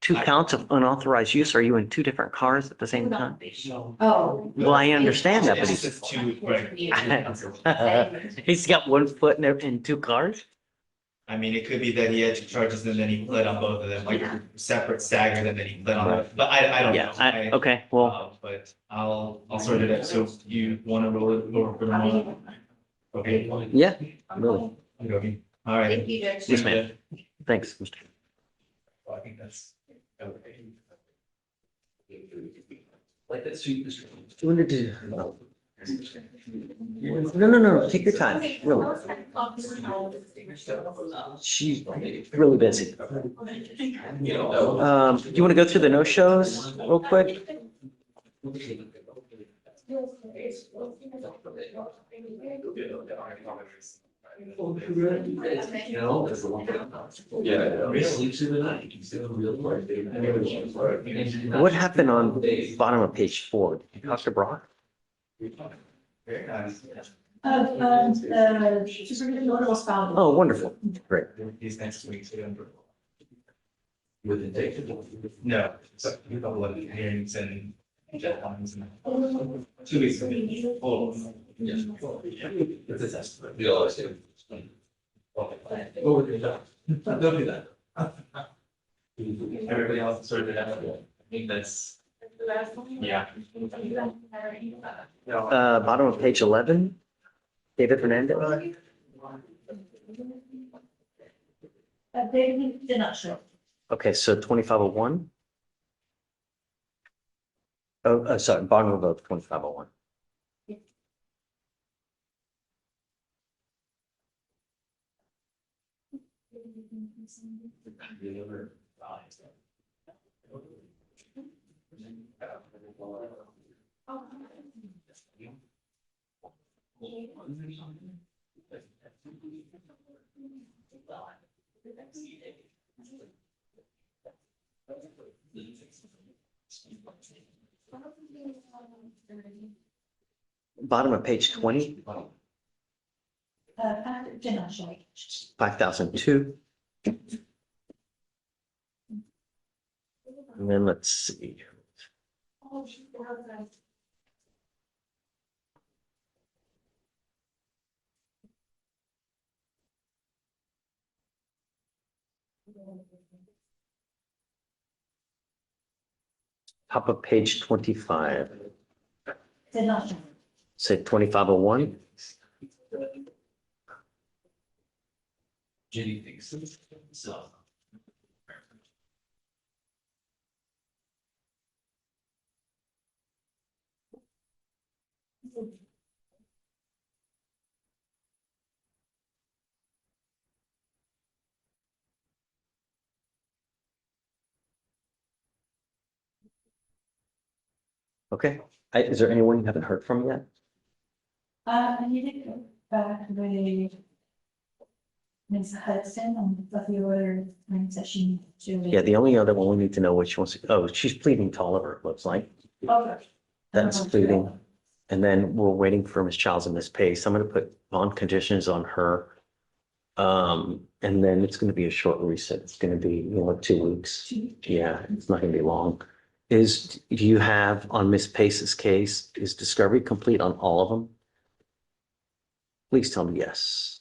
2 counts of unauthorized use. Are you in 2 different cars at the same time? Oh. Well, I understand that, but he's got 1 foot in 2 cars. I mean, it could be that he had 2 charges and then he pled on both of them, like separate staggered, and then he pled on it. But I don't know. Okay, well, But I'll sort it out. So you want to roll it over for the moment? Okay. yeah, really. Okay. All right. Thank you, Judge. Yes, ma'am. Thanks, Mr. I think that's okay. Like that sweet. You want to do? No. Take your time. Really. She's really busy. Do you want to go through the no-shows real quick? What happened on the bottom of page 4? Did you talk to Brock? Very nice. The supervision order was found. Oh, wonderful. Great. These next week. With the date. No, it's a couple of hearings and deadlines and 2 weeks. Oh. Yes. It's a test. We always do. Don't do that. Everybody else sorted it out. I think that's, yeah. Bottom of page 11, David Fernandez. They did not show. Okay, so 2501. Oh, sorry, bond revoke 2501. Bottom of page 20, Did not show. 5002. And then let's see. Top of page 25, Did not show. say 2501. Jenny thinks so. Okay, is there anyone you haven't heard from yet? I need to go back with Ms. Hudson on a few other things that she needs to. Yeah, the only other one we need to know what she wants to, oh, she's pleading Tolliver, it looks like. Okay. That's pleading. And then we're waiting for Ms. Childs and Ms. Pace. I'm gonna put bond conditions on her. And then it's gonna be a short reset. It's gonna be, 2 weeks. Yeah, it's not gonna be long. Do you have on Ms. Pace's case, is discovery complete on all of them? Please tell me yes.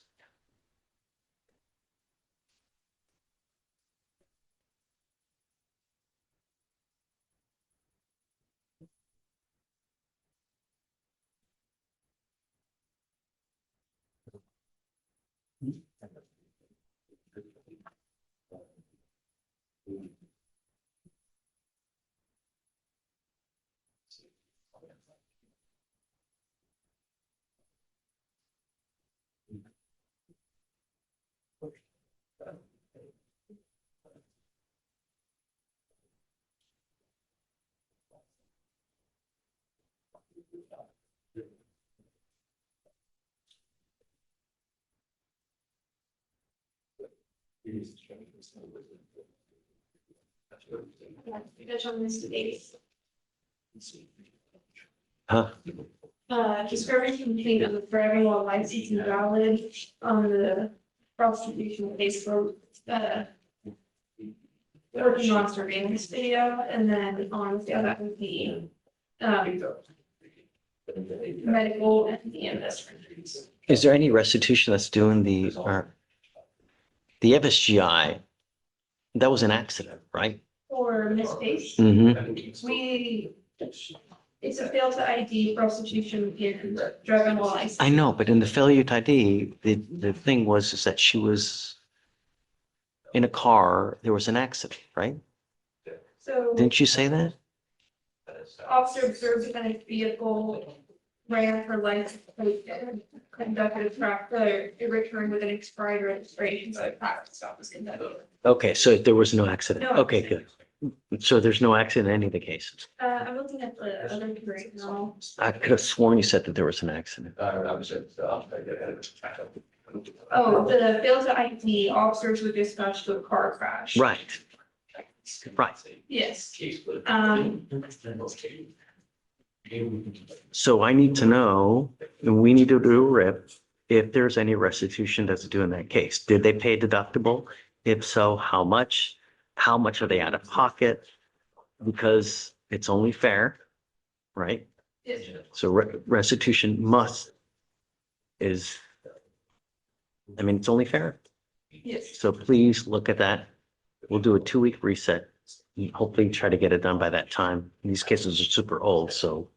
You guys on this date. Huh? Discovery complete on the forever law license and valid on the prosecution case for, working on surveillance video, and then on the other would be, medical and the investment. Is there any restitution that's doing the FSGI? That was an accident, right? For mistakes, Mm-hmm. it's a fail to ID prostitution in driving while license. I know, but in the failure to ID, the thing was is that she was in a car, there was an accident, right? So Didn't you say that? officer observed defendant's vehicle ran for license plate and conducted a return with an expired registration, so a traffic stop was conducted. Okay, so there was no accident. No Okay, good. So there's no accident in any of the cases. I'm looking at the other two right now. I could have sworn you said that there was an accident. Oh, the fail to ID officers were dispatched to a car crash. Right. Right. Yes. So I need to know, and we need to do a RIP, if there's any restitution that's due in that case. Did they pay deductible? If so, how much? How much are they out of pocket? Because it's only fair, right? Yes. So restitution it's only fair. Yes. So please look at that. We'll do a 2-week reset. And hopefully try to get it done by that time. These cases are super old, so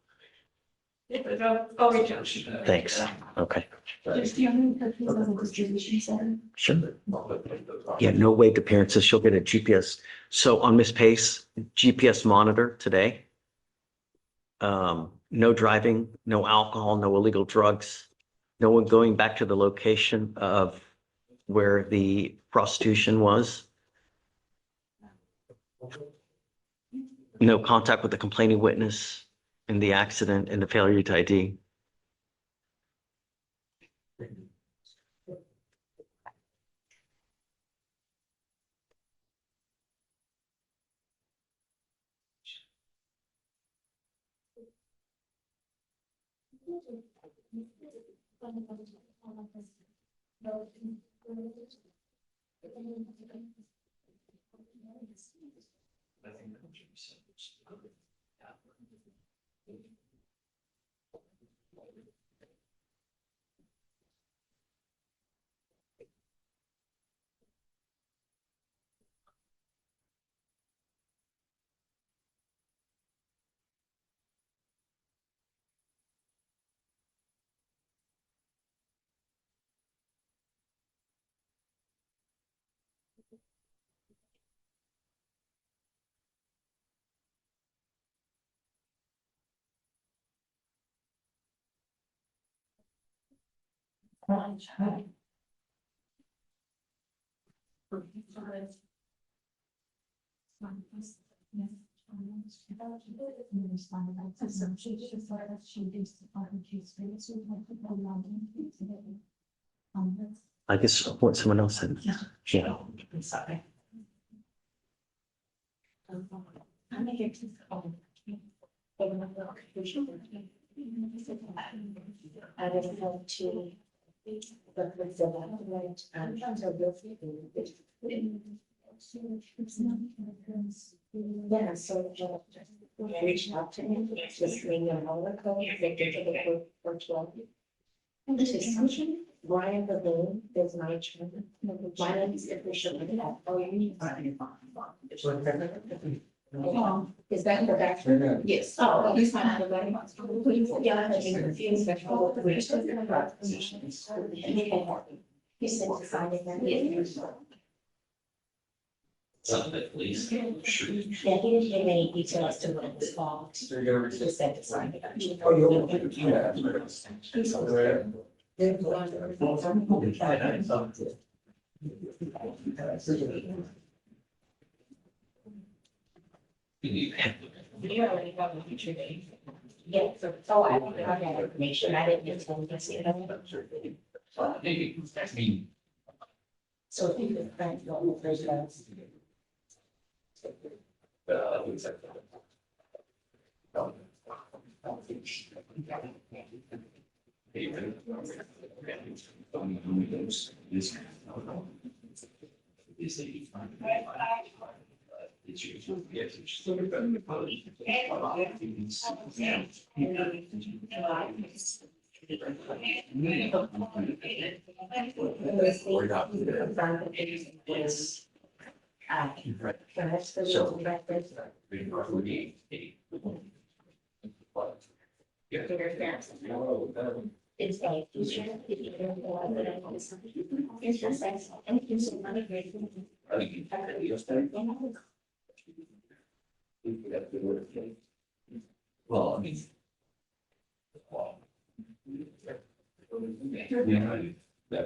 I'll reach out. Thanks. Okay. Just the only purpose of the distribution center. Sure. Yeah, no waived appearances. She'll get a GPS. So on Miss Pace, GPS monitor today. No driving, no alcohol, no illegal drugs. No one going back to the location of where the prostitution was. No contact with the complaining witness in the accident and the failure to ID. I guess what someone else said. Yeah. I don't know to. But with the document and yeah, so I reached out to him, just bring your roller code, they did it for 12. This is something, Brian Balloon is my chairman. Brian is officially. Oh, you need. Is that the back? Yes. Oh, he's not the back. Yeah, I think confused. He said to sign it. Please. Yeah, he didn't give any details to what it was called. He just said to sign it. You already got the future date. Yeah, so I don't have that information. I didn't get to see it. So if you could find your first house. It's like, it's just like, and it's another great thing. Well, I mean. Yeah,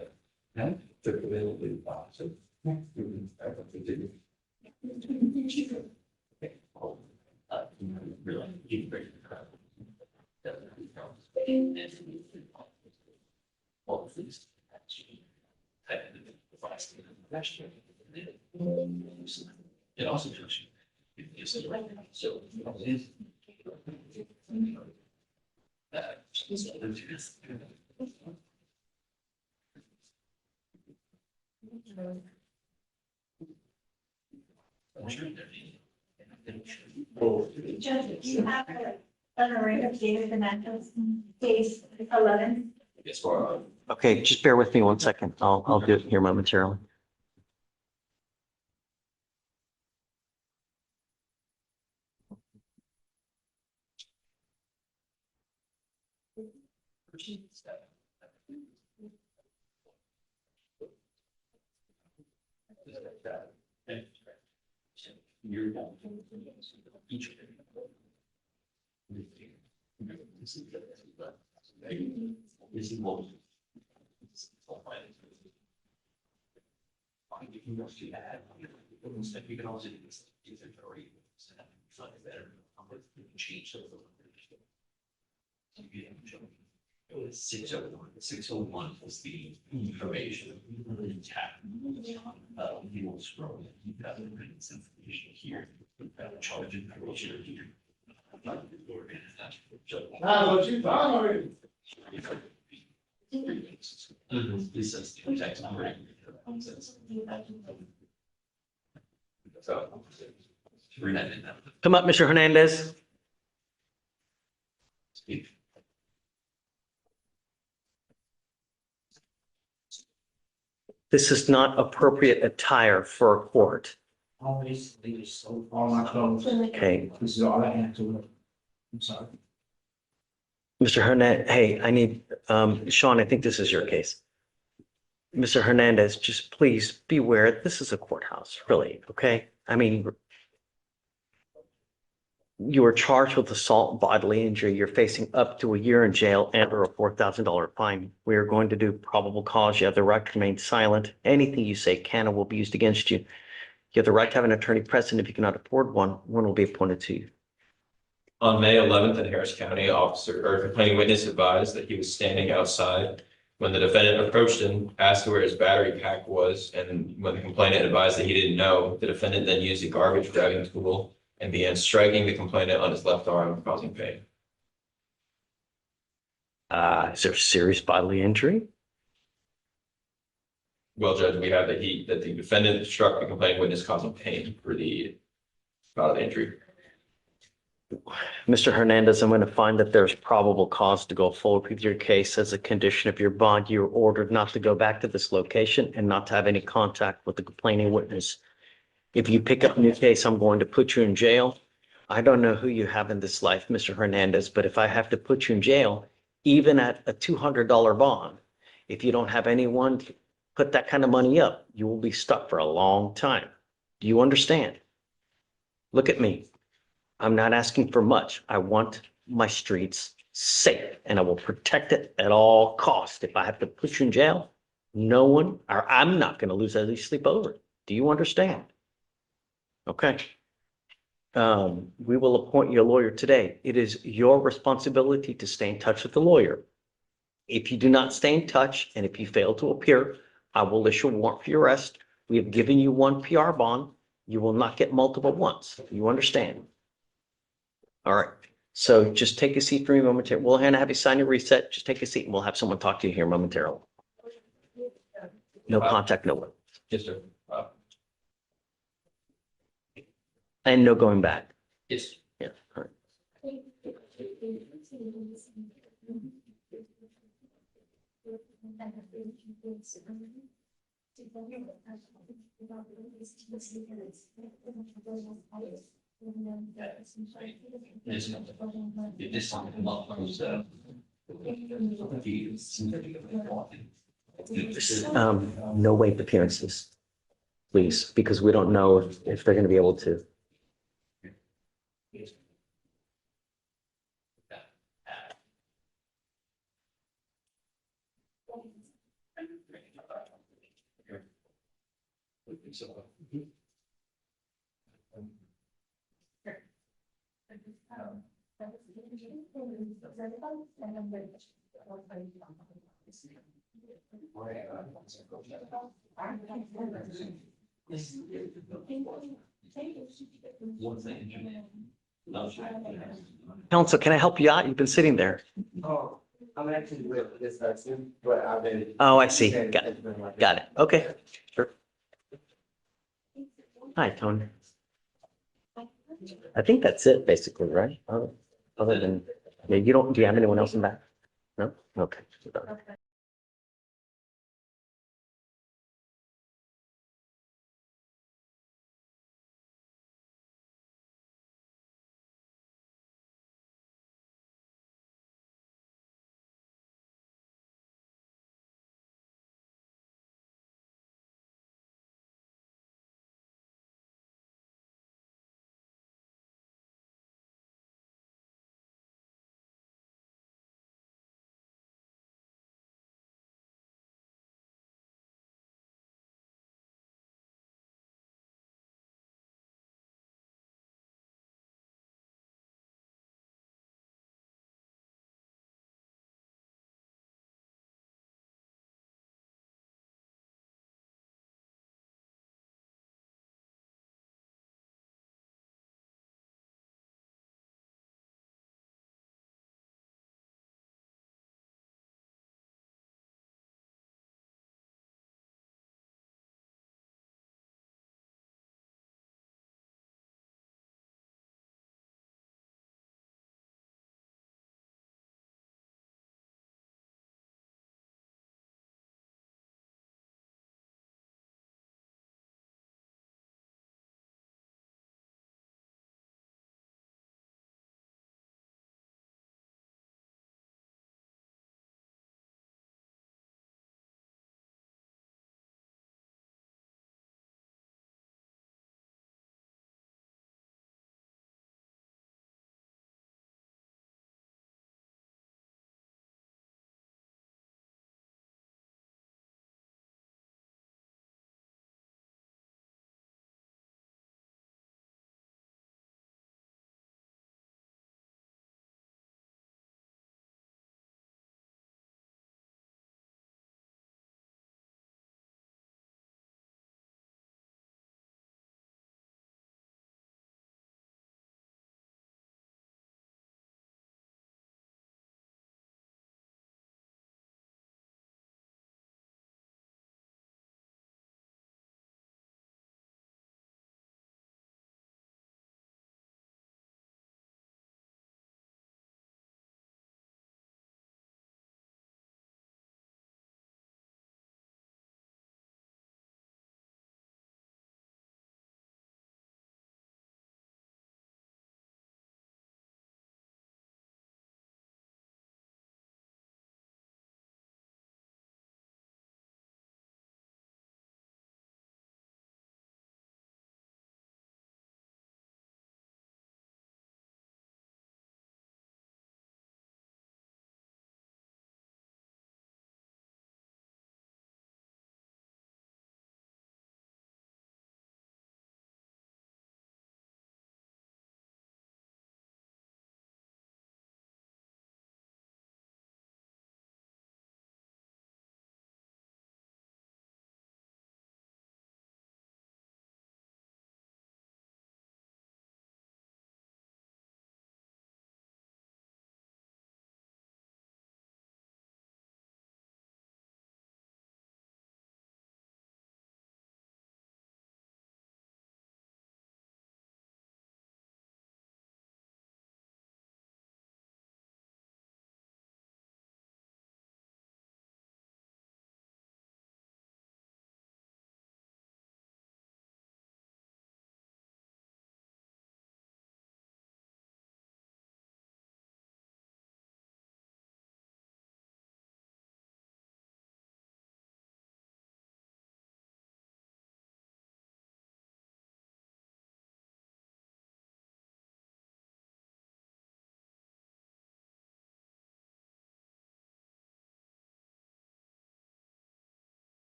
that took a little bit of time, so. Really, you can break the crowd. All of these. It also shows you. So. Judge, do you have a rate of David Pimento's case 11? Yes, for. Okay, just bear with me one second. I'll do it here momentarily. You can also do this. Change. It was 601. 601 was the information. You will scroll. You've got the written information here. You've got the charge information here. What you found already? This is the exact number. So. Read that in that. Come up, Mr. Hernandez. This is not appropriate attire for a court. Obviously, it's so far my clothes. Okay, This is all I have to do. I'm sorry. Mr. Hernandez, hey, I need, Sean, I think this is your case. Mr. Hernandez, just please beware. This is a courthouse, really, okay? I mean, you are charged with assault and bodily injury. You're facing up to a year in jail and or a $4,000 fine. We are going to do probable cause. You have the right to remain silent. Anything you say can and will be used against you. You have the right to have an attorney present. If you cannot afford one, one will be appointed to you. On May 11th in Harris County, officer or complaining witness advised that he was standing outside when the defendant approached him, asked where his battery pack was, and when the complainant advised that he didn't know, the defendant then used a garbage grabbing tool and began striking the complainant on his left arm, causing pain. Is there serious bodily injury? Well, Judge, we have that the defendant struck the complaining witness, causing pain for the bodily injury. Mr. Hernandez, I'm going to find that there's probable cause to go forward with your case. As a condition of your bond, you're ordered not to go back to this location and not to have any contact with the complaining witness. If you pick up a new case, I'm going to put you in jail. I don't know who you have in this life, Mr. Hernandez, but if I have to put you in jail, even at a $200 bond, if you don't have anyone to put that kind of money up, you will be stuck for a long time. Do you understand? Look at me. I'm not asking for much. I want my streets safe and I will protect it at all costs. If I have to put you in jail, no one, or I'm not going to lose any sleep over it. Do you understand? Okay. We will appoint you a lawyer today. It is your responsibility to stay in touch with the lawyer. If you do not stay in touch and if you fail to appear, I will issue a warrant for your arrest. We have given you one PR bond. You will not get multiple once. You understand? All right. So just take a seat for me momentarily. We'll have you sign your reset. Just take a seat and we'll have someone talk to you here momentarily. No contact, no one. Yes, sir. And no going back. Yes. Yeah. All right. No wait appearances, please, because we don't know if they're going to be able to. Counsel, can I help you out? You've been sitting there. Oh, I'm actually with this person, but I've been. Oh, I see. Got it. Got it. Okay. Sure. Hi, Tony. I think that's it, basically, right? Other than, yeah, do you have anyone else in back? No? Okay.